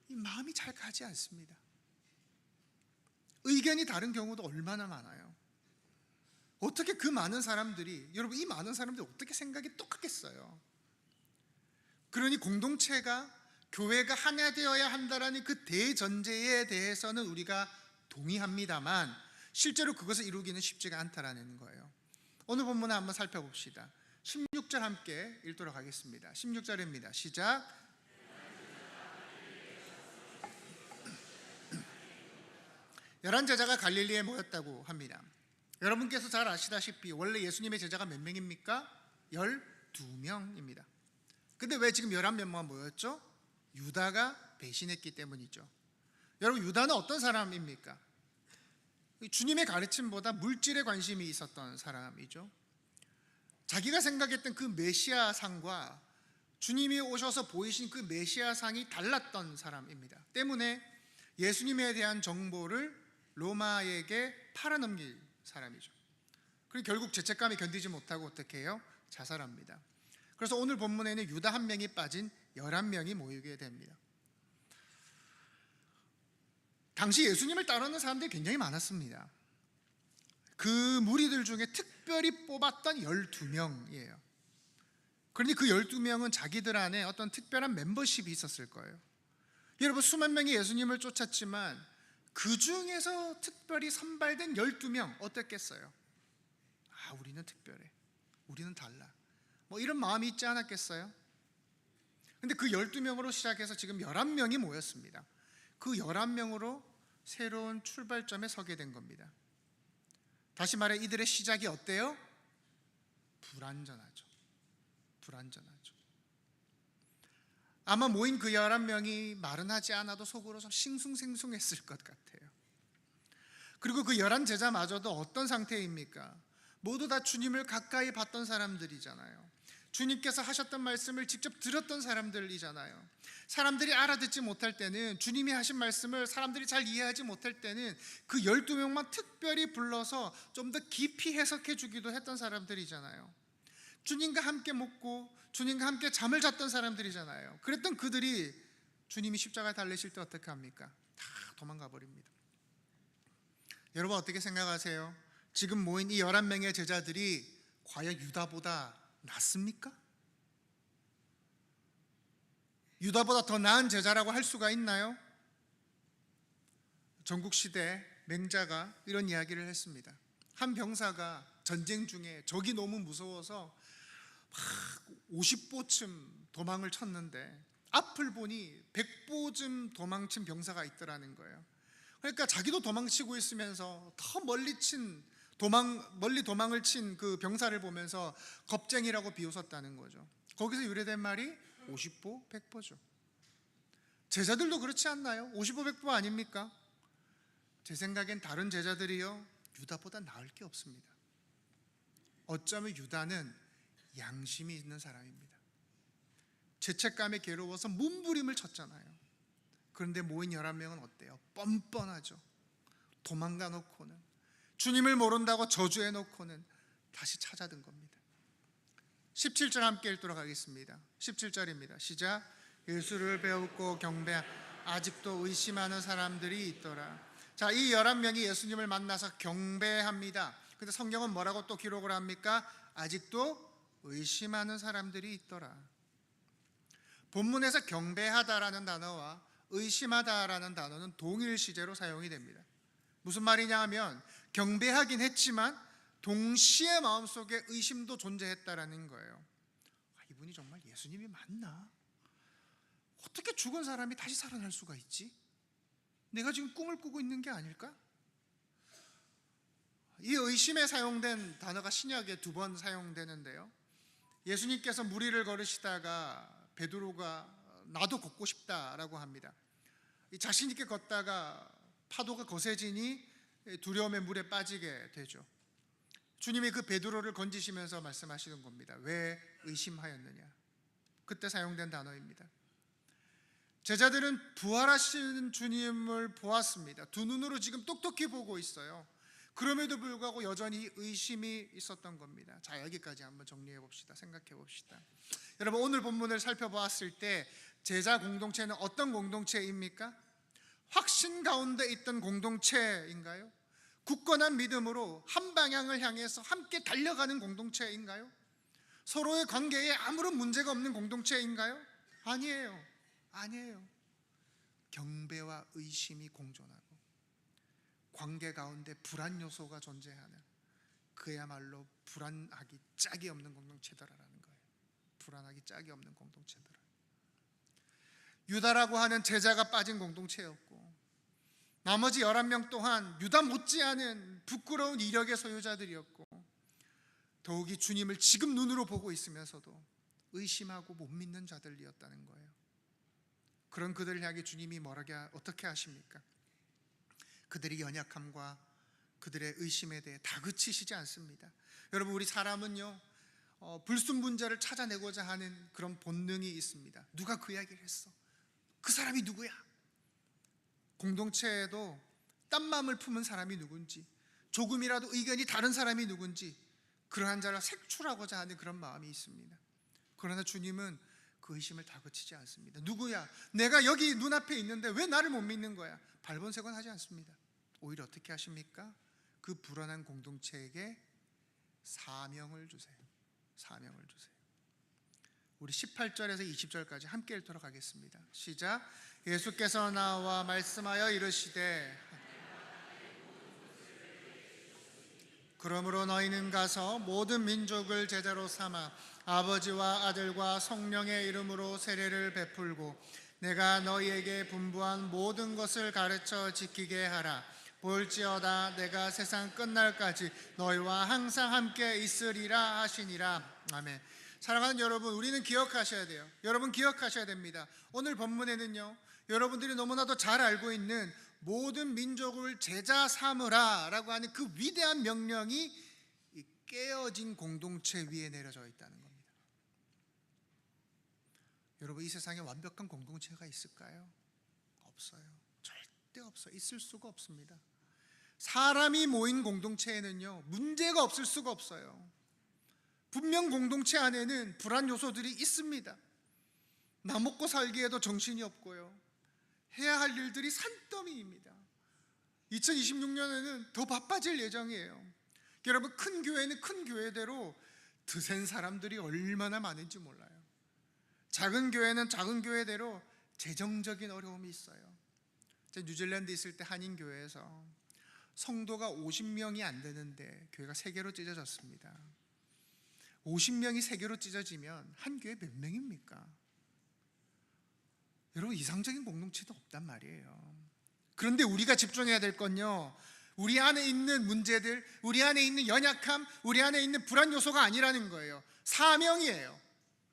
이 마음이 잘 가지 않습니다. 의견이 다른 경우도 얼마나 많아요. 어떻게 그 많은 사람들이, 여러분, 이 많은 사람들이 어떻게 생각이 똑같겠어요? 그러니 공동체가, 교회가 하나 되어야 한다라는 그 대전제에 대해서는 우리가 동의합니다만 실제로 그것을 이루기는 쉽지가 않다라는 거예요. 오늘 본문을 한번 살펴봅시다. 16절 함께 읽도록 하겠습니다. 16절입니다. 시작. 열한 제자가 갈릴리에 모였다고 합니다. 여러분께서 잘 아시다시피 원래 예수님의 제자가 몇 명입니까? 12명입니다. 근데 왜 지금 11명만 모였죠? 유다가 배신했기 때문이죠. 여러분, 유다는 어떤 사람입니까? 주님의 가르침보다 물질에 관심이 있었던 사람이죠. 자기가 생각했던 그 메시아상과 주님이 오셔서 보이신 그 메시아상이 달랐던 사람입니다. 때문에 예수님에 대한 정보를 로마에게 팔아넘길 사람이죠. 그리고 결국 죄책감이 견디지 못하고 어떻게 해요? 자살합니다. 그래서 오늘 본문에는 유다 한 명이 빠진 11명이 모이게 됩니다. 당시 예수님을 따르는 사람들이 굉장히 많았습니다. 그 무리들 중에 특별히 뽑았던 12명이에요. 그러니 그 12명은 자기들 안에 어떤 특별한 멤버십이 있었을 거예요. 여러분, 수만 명이 예수님을 쫓았지만 그 중에서 특별히 선발된 12명 어땠겠어요? 아, 우리는 특별해. 우리는 달라. 뭐 이런 마음이 있지 않았겠어요? 근데 그 12명으로 시작해서 지금 11명이 모였습니다. 그 11명으로 새로운 출발점에 서게 된 겁니다. 다시 말해 이들의 시작이 어때요? 불완전하죠. 불완전하죠. 아마 모인 그 11명이 말은 하지 않아도 속으로 좀 싱숭생숭했을 것 같아요. 그리고 그 11제자마저도 어떤 상태입니까? 모두 다 주님을 가까이 봤던 사람들이잖아요. 주님께서 하셨던 말씀을 직접 들었던 사람들이잖아요. 사람들이 알아듣지 못할 때는, 주님이 하신 말씀을 사람들이 잘 이해하지 못할 때는 그 12명만 특별히 불러서 좀 더 깊이 해석해 주기도 했던 사람들이잖아요. 주님과 함께 먹고 주님과 함께 잠을 잤던 사람들이잖아요. 그랬던 그들이 주님이 십자가에 달리실 때 어떻게 합니까? 다 도망가 버립니다. 여러분 어떻게 생각하세요? 지금 모인 이 11명의 제자들이 과연 유다보다 낫습니까? 유다보다 더 나은 제자라고 할 수가 있나요? 전국시대 맹자가 이런 이야기를 했습니다. 한 병사가 전쟁 중에 적이 너무 무서워서 막 50보쯤 도망을 쳤는데 앞을 보니 100보쯤 도망친 병사가 있더라는 거예요. 그러니까 자기도 도망치고 있으면서 더 멀리 도망을 친 그 병사를 보면서 겁쟁이라고 비웃었다는 거죠. 거기서 유래된 말이 50보 100보죠. 제자들도 그렇지 않나요? 50보 100보 아닙니까? 제 생각엔 다른 제자들이요 유다보다 나을 게 없습니다. 어쩌면 유다는 양심이 있는 사람입니다. 죄책감에 괴로워서 몸부림을 쳤잖아요. 그런데 모인 11명은 어때요? 뻔뻔하죠. 도망가 놓고는, 주님을 모른다고 저주해 놓고는 다시 찾아든 겁니다. 17절 함께 읽도록 하겠습니다. 17절입니다. 시작. 예수를 배우고 경배 아직도 의심하는 사람들이 있더라. 자, 이 11명이 예수님을 만나서 경배합니다. 근데 성경은 뭐라고 또 기록을 합니까? 아직도 의심하는 사람들이 있더라. 본문에서 경배하다라는 단어와 의심하다라는 단어는 동일 시제로 사용이 됩니다. 무슨 말이냐 하면 경배하긴 했지만 동시에 마음속에 의심도 존재했다라는 거예요. 이분이 정말 예수님이 맞나? 어떻게 죽은 사람이 다시 살아날 수가 있지? 내가 지금 꿈을 꾸고 있는 게 아닐까? 이 의심에 사용된 단어가 신약에 2번 사용되는데요. 예수님께서 무리를 걸으시다가 베드로가 나도 걷고 싶다라고 합니다. 자신 있게 걷다가 파도가 거세지니 두려움에 물에 빠지게 되죠. 주님이 그 베드로를 건지시면서 말씀하시는 겁니다. 왜 의심하였느냐? 그때 사용된 단어입니다. 제자들은 부활하신 주님을 보았습니다. 두 눈으로 지금 똑똑히 보고 있어요. 그럼에도 불구하고 여전히 의심이 있었던 겁니다. 자, 여기까지 한번 정리해 봅시다. 생각해 봅시다. 여러분, 오늘 본문을 살펴보았을 때 제자 공동체는 어떤 공동체입니까? 확신 가운데 있던 공동체인가요? 굳건한 믿음으로 한 방향을 향해서 함께 달려가는 공동체인가요? 서로의 관계에 아무런 문제가 없는 공동체인가요? 아니에요. 경배와 의심이 공존하고 관계 가운데 불안 요소가 존재하는, 그야말로 불안하기 짝이 없는 공동체더라라는 거예요. 불안하기 짝이 없는 공동체더라. 유다라고 하는 제자가 빠진 공동체였고, 나머지 11명 또한 유다 못지않은 부끄러운 이력의 소유자들이었고, 더욱이 주님을 지금 눈으로 보고 있으면서도 의심하고 못 믿는 자들이었다는 거예요. 그런 그들을 향해 주님이 어떻게 하십니까? 그들의 연약함과 그들의 의심에 대해 다그치시지 않습니다. 여러분, 우리 사람은요 불순분자를 찾아내고자 하는 그런 본능이 있습니다. 누가 그 이야기를 했어? 그 사람이 누구야? 공동체에도 딴 마음을 품은 사람이 누군지, 조금이라도 의견이 다른 사람이 누군지 그러한 자를 색출하고자 하는 그런 마음이 있습니다. 그러나 주님은 그 의심을 다그치지 않습니다. 누구야? 내가 여기 눈앞에 있는데 왜 나를 못 믿는 거야? 발본색은 하지 않습니다. 오히려 어떻게 하십니까? 그 불안한 공동체에게 사명을 주세요. 우리 18절에서 20절까지 함께 읽도록 하겠습니다. 시작. 예수께서 나와 말씀하여 이르시되 그러므로 너희는 가서 모든 민족을 제자로 삼아 아버지와 아들과 성령의 이름으로 세례를 베풀고 내가 너희에게 분부한 모든 것을 가르쳐 지키게 하라. 볼지어다 내가 세상 끝날까지 너희와 항상 함께 있으리라 하시니라. 아멘. 사랑하는 여러분, 우리는 기억하셔야 돼요. 여러분 기억하셔야 됩니다. 오늘 본문에는요, 여러분들이 너무나도 잘 알고 있는 모든 민족을 제자 삼으라 라고 하는 그 위대한 명령이 이 깨어진 공동체 위에 내려져 있다는 겁니다. 여러분, 이 세상에 완벽한 공동체가 있을까요? 없어요. 절대 없어요. 있을 수가 없습니다. 사람이 모인 공동체에는요, 문제가 없을 수가 없어요. 분명 공동체 안에는 불안 요소들이 있습니다. 나 먹고 살기에도 정신이 없고요, 해야 할 일들이 산더미입니다. 2026년에는 더 바빠질 예정이에요. 여러분, 큰 교회는 큰 교회대로 드센 사람들이 얼마나 많은지 몰라요. 작은 교회는 작은 교회대로 재정적인 어려움이 있어요. 제가 뉴질랜드 있을 때 한인교회에서 성도가 50명이 안 되는데 교회가 3개로 찢어졌습니다. 50명이 3개로 찢어지면 한 교회 몇 명입니까? 여러분, 이상적인 공동체도 없단 말이에요. 그런데 우리가 집중해야 될 건요, 우리 안에 있는 문제들, 우리 안에 있는 연약함, 우리 안에 있는 불안 요소가 아니라는 거예요. 사명이에요.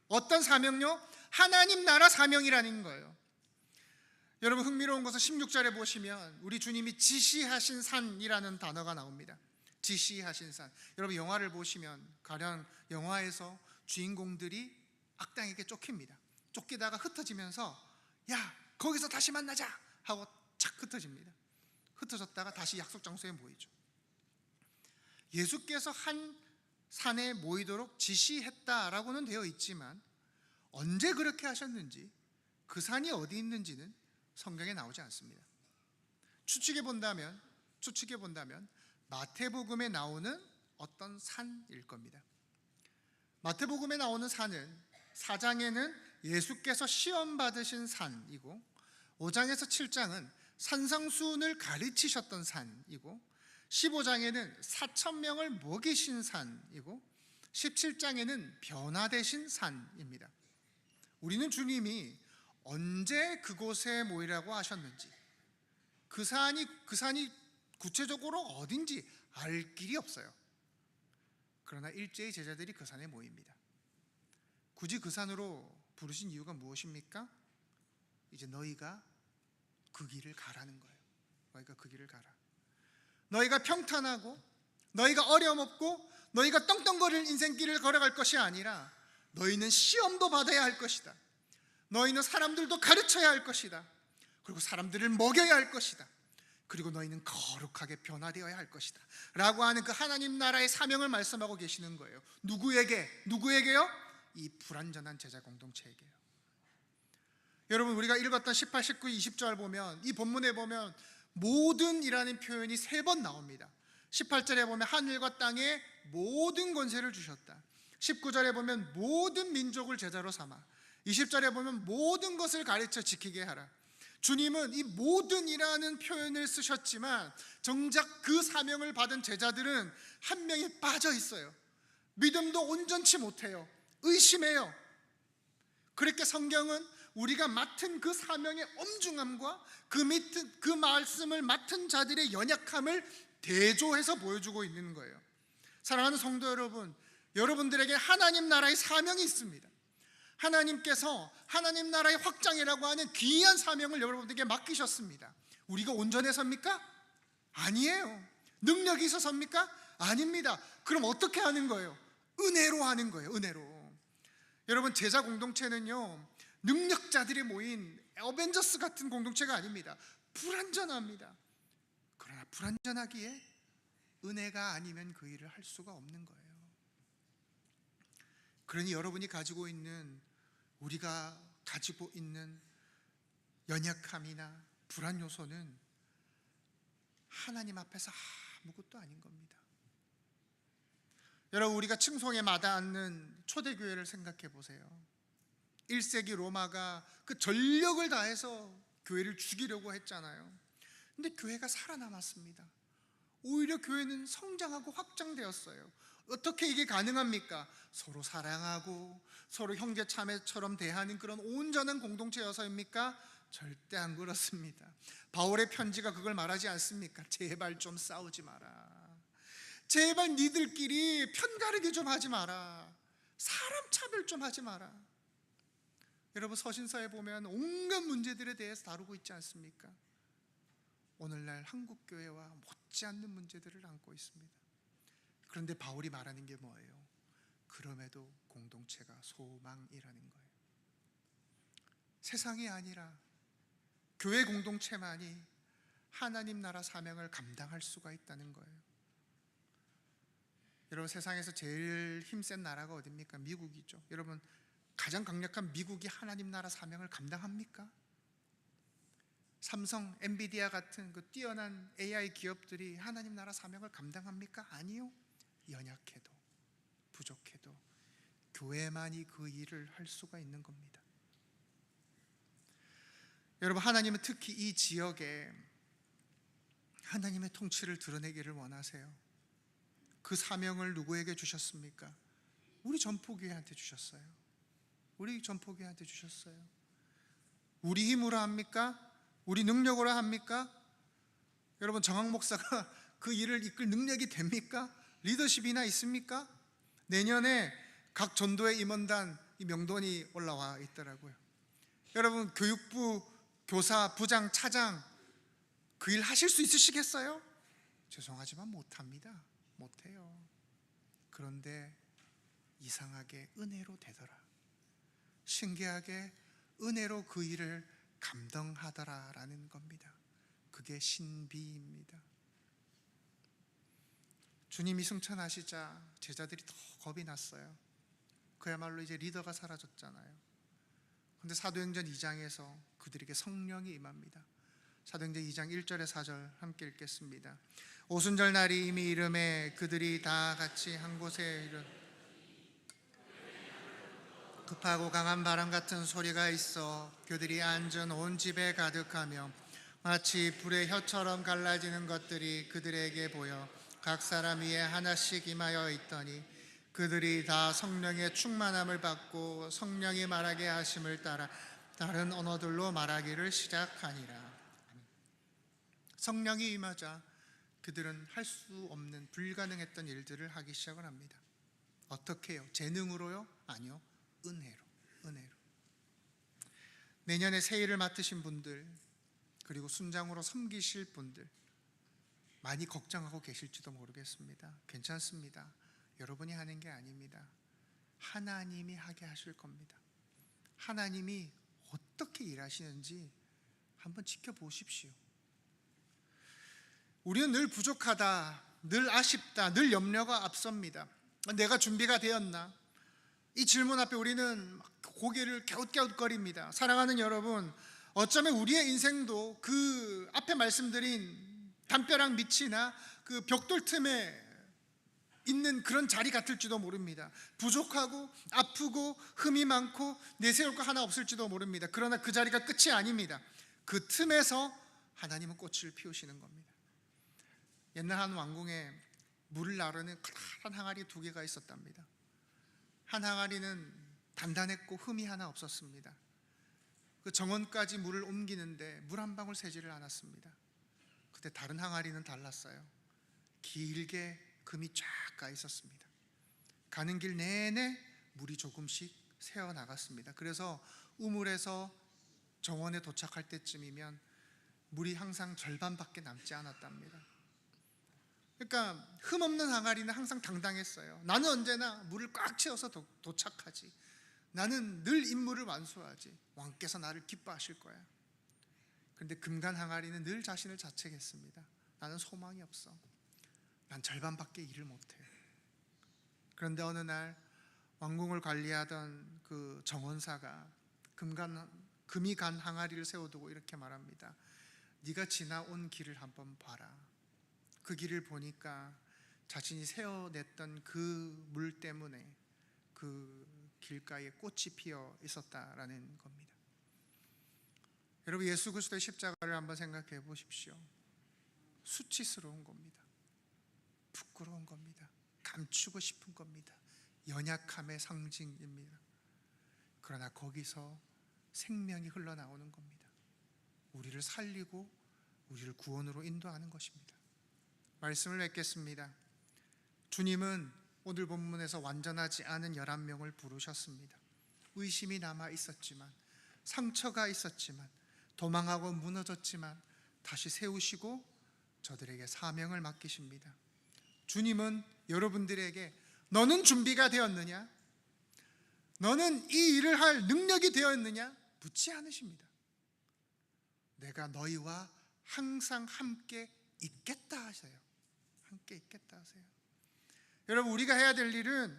어떤 사명요? 하나님 나라 사명이라는 거예요. 여러분, 흥미로운 것은 16절에 보시면 우리 주님이 지시하신 산이라는 단어가 나옵니다. 지시하신 산. 여러분, 영화를 보시면 가령 영화에서 주인공들이 악당에게 쫓깁니다. 쫓기다가 흩어지면서 야, 거기서 다시 만나자 하고 착 흩어집니다. 흩어졌다가 다시 약속 장소에 모이죠. 예수께서 한 산에 모이도록 지시했다라고는 되어 있지만 언제 그렇게 하셨는지, 그 산이 어디 있는지는 성경에 나오지 않습니다. 추측해 본다면 마태복음에 나오는 어떤 산일 겁니다. 마태복음에 나오는 산은 4장에는 예수께서 시험 받으신 산이고, 5장에서 7장은 산상수훈을 가르치셨던 산이고, 15장에는 4,000명을 먹이신 산이고, 17장에는 변화되신 산입니다. 우리는 주님이 언제 그곳에 모이라고 하셨는지, 그 산이 구체적으로 어딘지 알 길이 없어요. 그러나 일제히 제자들이 그 산에 모입니다. 굳이 그 산으로 부르신 이유가 무엇입니까? 이제 너희가 그 길을 가라는 거예요. 너희가 그 길을 가라. 너희가 평탄하고 너희가 어려움 없고 너희가 떵떵거릴 인생길을 걸어갈 것이 아니라 너희는 시험도 받아야 할 것이다. 너희는 사람들도 가르쳐야 할 것이다. 그리고 사람들을 먹여야 할 것이다. 그리고 너희는 거룩하게 변화되어야 할 것이다 라고 하는 그 하나님 나라의 사명을 말씀하고 계시는 거예요. 누구에게요? 이 불완전한 제자 공동체에게요. 여러분, 우리가 읽었던 18, 19, 20절 보면, 이 본문에 보면 모든이라는 표현이 3번 나옵니다. 18절에 보면 하늘과 땅에 모든 권세를 주셨다. 19절에 보면 모든 민족을 제자로 삼아, 20절에 보면 모든 것을 가르쳐 지키게 하라. 주님은 이 모든이라는 표현을 쓰셨지만 정작 그 사명을 받은 제자들은 한 명이 빠져 있어요. 믿음도 온전치 못해요. 의심해요. 그렇게 성경은 우리가 맡은 그 사명의 엄중함과 그 말씀을 맡은 자들의 연약함을 대조해서 보여주고 있는 거예요. 사랑하는 성도 여러분, 여러분들에게 하나님 나라의 사명이 있습니다. 하나님께서 하나님 나라의 확장이라고 하는 귀한 사명을 여러분들에게 맡기셨습니다. 우리가 온전해서입니까? 아니에요. 능력이 있어서입니까? 아닙니다. 그럼 어떻게 하는 거예요? 은혜로 하는 거예요. 은혜로. 여러분, 제자 공동체는요, 능력자들이 모인 어벤져스 같은 공동체가 아닙니다. 불완전합니다. 그러나 불완전하기에 은혜가 아니면 그 일을 할 수가 없는 거예요. 그러니 여러분이 가지고 있는, 우리가 가지고 있는 연약함이나 불안 요소는 하나님 앞에서 아무것도 아닌 겁니다. 여러분, 우리가 층송에 마다앉는 초대교회를 생각해 보세요. 1세기 로마가 그 전력을 다해서 교회를 죽이려고 했잖아요. 근데 교회가 살아남았습니다. 오히려 교회는 성장하고 확장되었어요. 어떻게 이게 가능합니까? 서로 사랑하고 서로 형제자매처럼 대하는 그런 온전한 공동체여서입니까? 절대 안 그렇습니다. 바울의 편지가 그걸 말하지 않습니까? 제발 좀 싸우지 마라. 제발 니들끼리 편가르기 좀 하지 마라. 사람 차별 좀 하지 마라. 여러분, 서신서에 보면 온갖 문제들에 대해서 다루고 있지 않습니까? 오늘날 한국교회와 못지않는 문제들을 안고 있습니다. 그런데 바울이 말하는 게 뭐예요? 그럼에도 공동체가 소망이라는 거예요. 세상이 아니라 교회 공동체만이 하나님 나라 사명을 감당할 수가 있다는 거예요. 여러분, 세상에서 제일 힘센 나라가 어디입니까? 미국이죠. 여러분, 가장 강력한 미국이 하나님 나라 사명을 감당합니까? 삼성, 엔비디아 같은 그 뛰어난 AI 기업들이 하나님 나라 사명을 감당합니까? 아니요. 연약해도 부족해도 교회만이 그 일을 할 수가 있는 겁니다. 여러분, 하나님은 특히 이 지역에 하나님의 통치를 드러내기를 원하세요. 그 사명을 누구에게 주셨습니까? 우리 전포교회한테 주셨어요. 우리 전포교회한테 주셨어요. 우리 힘으로 합니까? 우리 능력으로 합니까? 여러분, 정학 목사가 그 일을 이끌 능력이 됩니까? 리더십이나 있습니까? 내년에 각 전도의 임원단 이 명단이 올라와 있더라고요. 여러분, 교육부 교사, 부장, 차장 그 일 하실 수 있으시겠어요? 죄송하지만 못합니다. 못해요. 그런데 이상하게 은혜로 되더라. 신기하게 은혜로 그 일을 감당하더라라는 겁니다. 그게 신비입니다. 주님이 승천하시자 제자들이 더 겁이 났어요. 그야말로 이제 리더가 사라졌잖아요. 그런데 사도행전 2장에서 그들에게 성령이 임합니다. 사도행전 2장 1절에 4절 함께 읽겠습니다. 오순절 날이 이미 이름에 그들이 다 같이 한 곳에 이르 급하고 강한 바람 같은 소리가 있어 그들이 앉은 온 집에 가득하며 마치 불의 혀처럼 갈라지는 것들이 그들에게 보여 각 사람 위에 하나씩 임하여 있더니 그들이 다 성령의 충만함을 받고 성령이 말하게 하심을 따라 다른 언어들로 말하기를 시작하니라. 성령이 임하자 그들은 할 수 없는 불가능했던 일들을 하기 시작을 합니다. 어떻게 해요? 재능으로요? 아니요. 은혜로. 내년에 새 일을 맡으신 분들, 그리고 순장으로 섬기실 분들 많이 걱정하고 계실지도 모르겠습니다. 괜찮습니다. 여러분이 하는 게 아닙니다. 하나님이 하게 하실 겁니다. 하나님이 어떻게 일하시는지 한번 지켜보십시오. 우리는 늘 부족하다, 늘 아쉽다, 늘 염려가 앞섭니다. 내가 준비가 되었나? 이 질문 앞에 우리는 고개를 갸웃갸웃거립니다. 사랑하는 여러분, 어쩌면 우리의 인생도 그 앞에 말씀드린 담벼락 밑이나 그 벽돌 틈에 있는 그런 자리 같을지도 모릅니다. 부족하고 아프고 흠이 많고 내세울 거 하나 없을지도 모릅니다. 그러나 그 자리가 끝이 아닙니다. 그 틈에서 하나님은 꽃을 피우시는 겁니다. 옛날 한 왕궁에 물을 나르는 커다란 항아리 2개가 있었답니다. 한 항아리는 단단했고 흠이 하나 없었습니다. 그 정원까지 물을 옮기는데 물 한 방울 새지를 않았습니다. 그때 다른 항아리는 달랐어요. 길게 금이 쫙 가 있었습니다. 가는 길 내내 물이 조금씩 새어 나갔습니다. 그래서 우물에서 정원에 도착할 때쯤이면 물이 항상 절반밖에 남지 않았답니다. 그러니까 흠 없는 항아리는 항상 당당했어요. 나는 언제나 물을 꽉 채워서 도착하지. 나는 늘 임무를 완수하지. 왕께서 나를 기뻐하실 거야. 그런데 금간 항아리는 늘 자신을 자책했습니다. 나는 소망이 없어. 난 절반밖에 일을 못해. 그런데 어느 날 왕궁을 관리하던 그 정원사가 금이 간 항아리를 세워두고 이렇게 말합니다. 네가 지나온 길을 한번 봐라. 그 길을 보니까 자신이 세워냈던 그 물 때문에 그 길가에 꽃이 피어 있었다라는 겁니다. 여러분, 예수 그리스도의 십자가를 한번 생각해 보십시오. 수치스러운 겁니다. 부끄러운 겁니다. 감추고 싶은 겁니다. 연약함의 상징입니다. 그러나 거기서 생명이 흘러나오는 겁니다. 우리를 살리고 우리를 구원으로 인도하는 것입니다. 말씀을 맺겠습니다. 주님은 오늘 본문에서 완전하지 않은 11명을 부르셨습니다. 의심이 남아 있었지만, 상처가 있었지만, 도망하고 무너졌지만 다시 세우시고 저들에게 사명을 맡기십니다. 주님은 여러분들에게 너는 준비가 되었느냐? 너는 이 일을 할 능력이 되었느냐? 묻지 않으십니다. 내가 너희와 항상 함께 있겠다 하세요. 함께 있겠다 하세요. 여러분, 우리가 해야 될 일은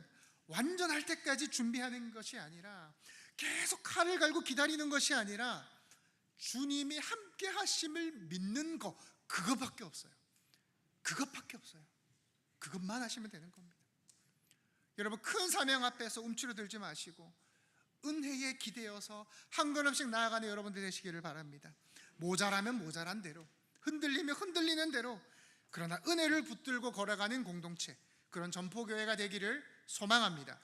완전할 때까지 준비하는 것이 아니라, 계속 칼을 갈고 기다리는 것이 아니라, 주님이 함께 하심을 믿는 것, 그것밖에 없어요. 그것밖에 없어요. 그것만 하시면 되는 겁니다. 여러분, 큰 사명 앞에서 움츠러들지 마시고 은혜에 기대어서 한 걸음씩 나아가는 여러분들 되시기를 바랍니다. 모자라면 모자란 대로, 흔들리면 흔들리는 대로, 그러나 은혜를 붙들고 걸어가는 공동체, 그런 전포교회가 되기를 소망합니다.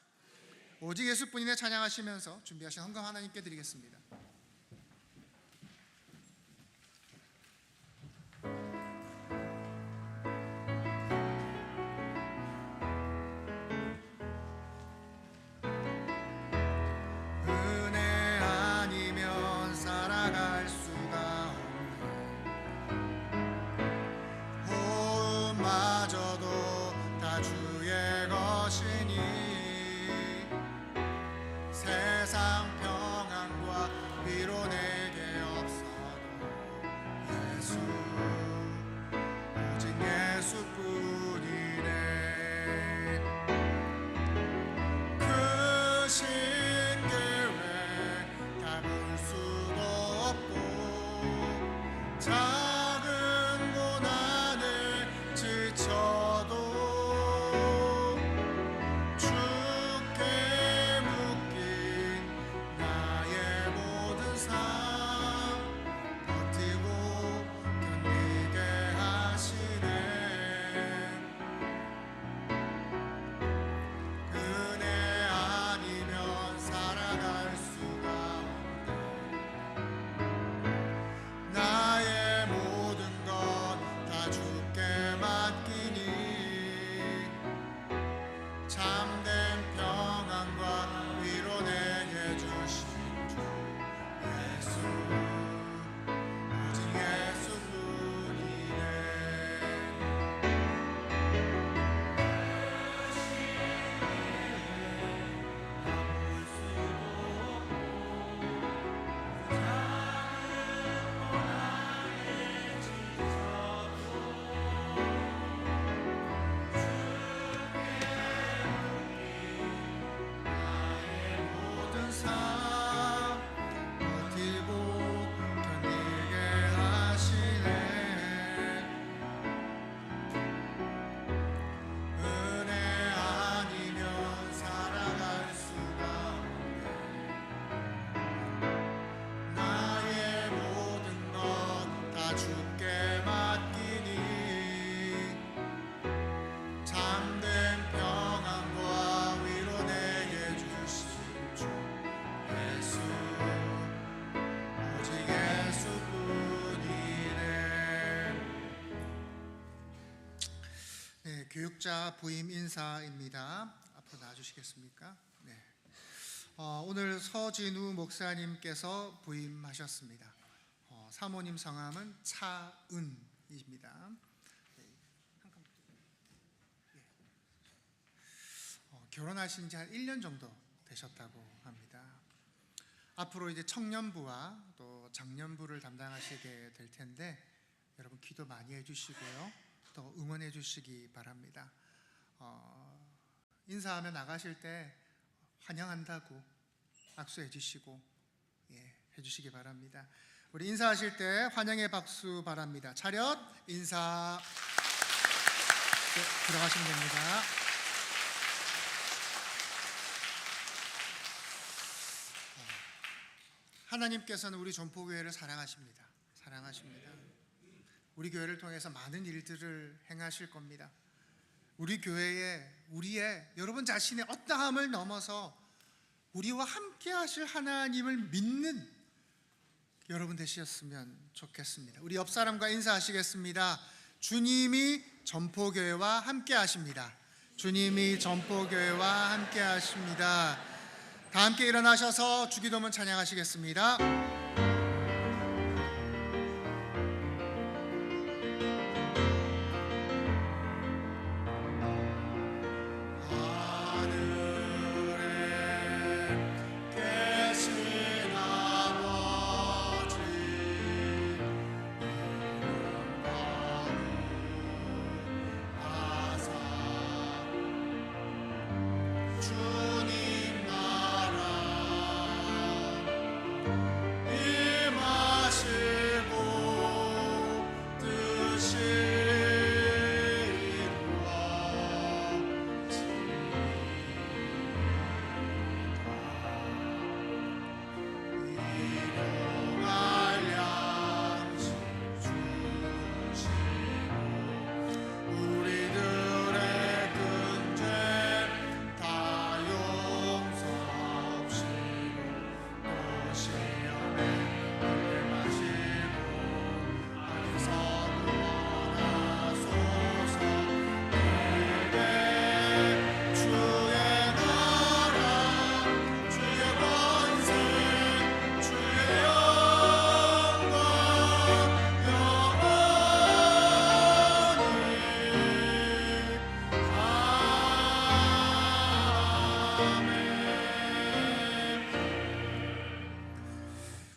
오직 예수뿐이네 찬양하시면서 준비하신 헌금 하나님께 드리겠습니다. 은혜 아니면 살아갈 수가 없네. 호흡마저도 다 주의 것이니 세상 평안과 위로 내게 없어도 예수, 오직 예수뿐이네. 크신 계획 다 볼 수도 없고 작은 고난에 지쳐도 주께 묶인 나의 모든 삶 버티고 견디게 하시네. 은혜 아니면 살아갈 수가 없네. 나의 모든 것 다 주께 맡기니 참된 평안과 위로 내게 주신 주 예수, 오직 예수뿐이네. 모든 삶 버티고 견디게 하시네. 은혜 아니면 살아갈 수가 없네. 나의 모든 것 다 주께 맡기니 참된 평안과 위로 내게 주신 주 예수, 오직 예수뿐이네. 네, 교육자 부임 인사입니다. 앞으로 나와주시겠습니까? 네. 오늘 서진우 목사님께서 부임하셨습니다. 사모님 성함은 차은입니다. 결혼하신 지 한 1년 정도 되셨다고 합니다. 앞으로 이제 청년부와 또 장년부를 담당하시게 될 텐데 여러분 기도 많이 해주시고요. 또 응원해 주시기 바랍니다. 인사하며 나가실 때 환영한다고 악수해 주시고 해주시기 바랍니다. 우리 인사하실 때 환영의 박수 바랍니다. 차렷 인사. 네, 들어가시면 됩니다. 하나님께서는 우리 전포교회를 사랑하십니다. 사랑하십니다. 우리 교회를 통해서 많은 일들을 행하실 겁니다. 우리 교회에 우리의 여러분 자신의 어떠함을 넘어서 우리와 함께 하실 하나님을 믿는 여러분 되셨으면 좋겠습니다. 우리 옆 사람과 인사하시겠습니다. 주님이 전포교회와 함께 하십니다. 주님이 전포교회와 함께 하십니다. 다 함께 일어나셔서 주기도문 찬양하시겠습니다.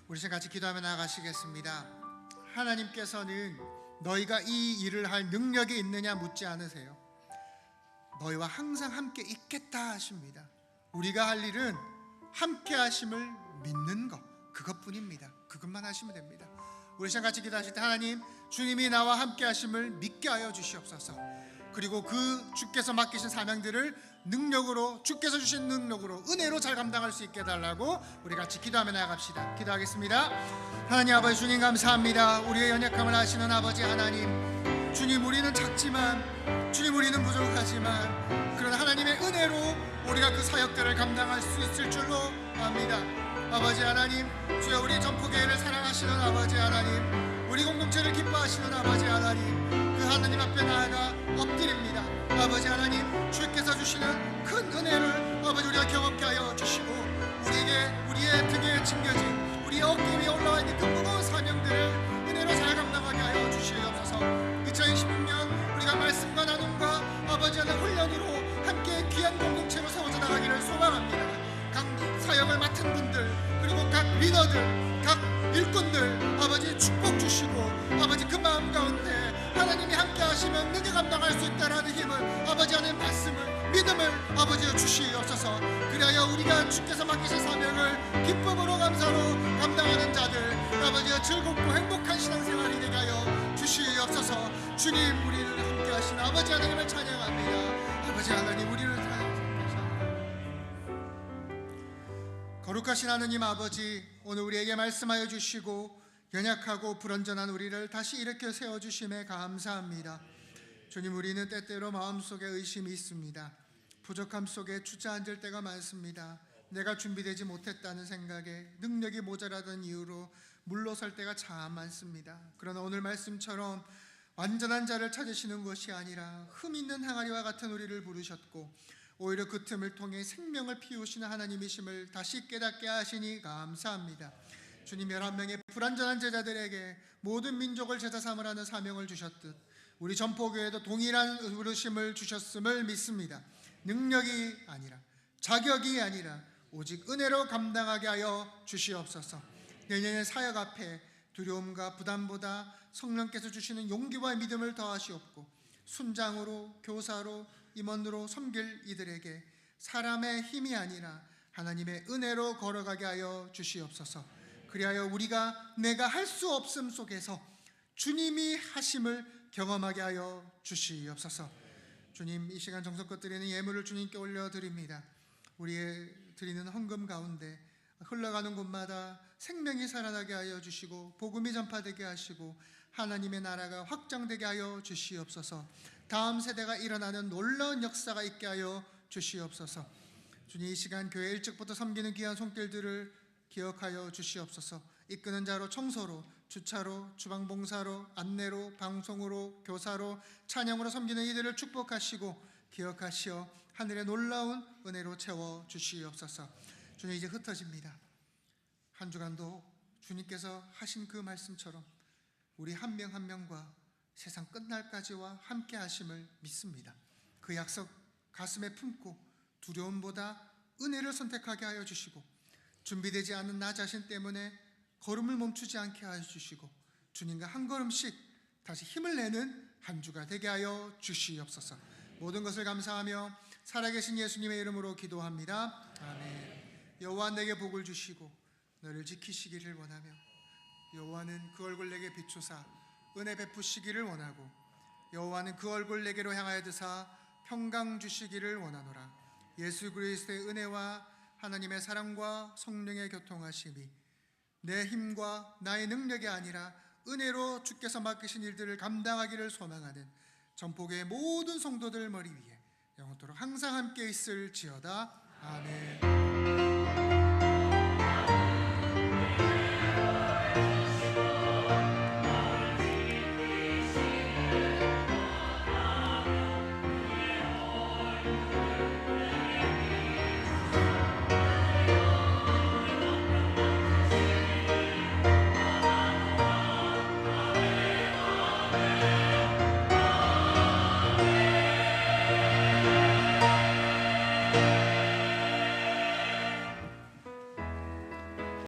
우리 지금 같이 기도하며 나아가시겠습니다. 하나님께서는 너희가 이 일을 할 능력이 있느냐 묻지 않으세요. 너희와 항상 함께 있겠다 하십니다. 우리가 할 일은 함께 하심을 믿는 것, 그것뿐입니다. 그것만 하시면 됩니다. 우리 시간 같이 기도하실 때 하나님, 주님이 나와 함께 하심을 믿게 하여 주시옵소서. 그리고 그 주께서 맡기신 사명들을 능력으로, 주께서 주신 능력으로, 은혜로 잘 감당할 수 있게 해달라고 우리 같이 기도하며 나아갑시다. 기도하겠습니다. 하나님 아버지, 주님 감사합니다. 우리의 연약함을 아시는 아버지 하나님, 주님, 우리는 작지만, 주님, 우리는 부족하지만, 그러나 하나님의 은혜로 우리가 그 사역들을 감당할 수 있을 줄로 압니다. 아버지 하나님, 주여, 우리 전포교회를 사랑하시는 아버지 하나님, 우리 공동체를 기뻐하시는 아버지 하나님, 그 하나님 앞에 나아가 엎드립니다. 아버지 하나님, 주께서 주시는 큰 은혜를 아버지 우리가 경험케 하여 주시고, 우리의 등에 짐겨진, 우리의 어깨 위에 올라와 있는 그 무거운 사명들을 은혜로 잘 감당하게 하여 주시옵소서. 2026년 우리가 말씀과 나눔과 아버지 하나님 훈련으로 함께 귀한 공동체로 세워져 나가기를 소망합니다. 각 사역을 맡은 분들, 그리고 각 리더들, 각 일꾼들 아버지 축복 주시고, 아버지 그 마음 가운데 하나님이 함께 하시면 능히 감당할 수 있다라는 힘을, 아버지 하나님 말씀을, 믿음을 아버지 주시옵소서. 그리하여 우리가 주께서 맡기신 사명을 기쁨으로 감사로 감당하는 자들, 아버지가 즐겁고 행복한 신앙생활이 되게 하여 주시옵소서. 주님, 우리를 함께 하신 아버지 하나님을 찬양합니다. 아버지 하나님, 우리를 거룩하신 하느님 아버지, 오늘 우리에게 말씀하여 주시고 연약하고 불완전한 우리를 다시 일으켜 세워주심에 감사합니다. 주님, 우리는 때때로 마음속에 의심이 있습니다. 부족함 속에 주저앉을 때가 많습니다. 내가 준비되지 못했다는 생각에, 능력이 모자라던 이유로 물러설 때가 참 많습니다. 그러나 오늘 말씀처럼 완전한 자를 찾으시는 것이 아니라 흠 있는 항아리와 같은 우리를 부르셨고, 오히려 그 틈을 통해 생명을 피우시는 하나님이심을 다시 깨닫게 하시니 감사합니다. 주님, 11명의 불완전한 제자들에게 모든 민족을 제자 삼으라는 사명을 주셨듯 우리 전포교회도 동일한 부르심을 주셨음을 믿습니다. 능력이 아니라, 자격이 아니라 오직 은혜로 감당하게 하여 주시옵소서. 내년의 사역 앞에 두려움과 부담보다 성령께서 주시는 용기와 믿음을 더하시옵고, 순장으로, 교사로, 임원으로 섬길 이들에게 사람의 힘이 아니라 하나님의 은혜로 걸어가게 하여 주시옵소서. 그리하여 우리가 내가 할 수 없음 속에서 주님이 하심을 경험하게 하여 주시옵소서. 주님, 이 시간 정성껏 드리는 예물을 주님께 올려드립니다. 우리의 드리는 헌금 가운데 흘러가는 곳마다 생명이 살아나게 하여 주시고, 복음이 전파되게 하시고, 하나님의 나라가 확장되게 하여 주시옵소서. 다음 세대가 일어나는 놀라운 역사가 있게 하여 주시옵소서. 주님, 이 시간 교회 일찍부터 섬기는 귀한 손길들을 기억하여 주시옵소서. 이끄는 자로, 청소로, 주차로, 주방봉사로, 안내로, 방송으로, 교사로, 찬양으로 섬기는 이들을 축복하시고, 기억하시어 하늘의 놀라운 은혜로 채워 주시옵소서. 주님, 이제 흩어집니다. 한 주간도 주님께서 하신 그 말씀처럼 우리 한 명 한 명과 세상 끝날까지와 함께 하심을 믿습니다. 그 약속 가슴에 품고 두려움보다 은혜를 선택하게 하여 주시고, 준비되지 않은 나 자신 때문에 걸음을 멈추지 않게 하여 주시고, 주님과 한 걸음씩 다시 힘을 내는 한 주가 되게 하여 주시옵소서. 모든 것을 감사하며 살아계신 예수님의 이름으로 기도합니다. 아멘. 여호와 내게 복을 주시고 너를 지키시기를 원하며, 여호와는 그 얼굴 내게 비추사 은혜 베푸시기를 원하고, 여호와는 그 얼굴 내게로 향하여 드사 평강 주시기를 원하노라. 예수 그리스도의 은혜와 하나님의 사랑과 성령의 교통하심이 내 힘과 나의 능력이 아니라 은혜로 주께서 맡기신 일들을 감당하기를 소망하는 전포교의 모든 성도들 머리 위에 영원토록 항상 함께 있을지어다. 아멘.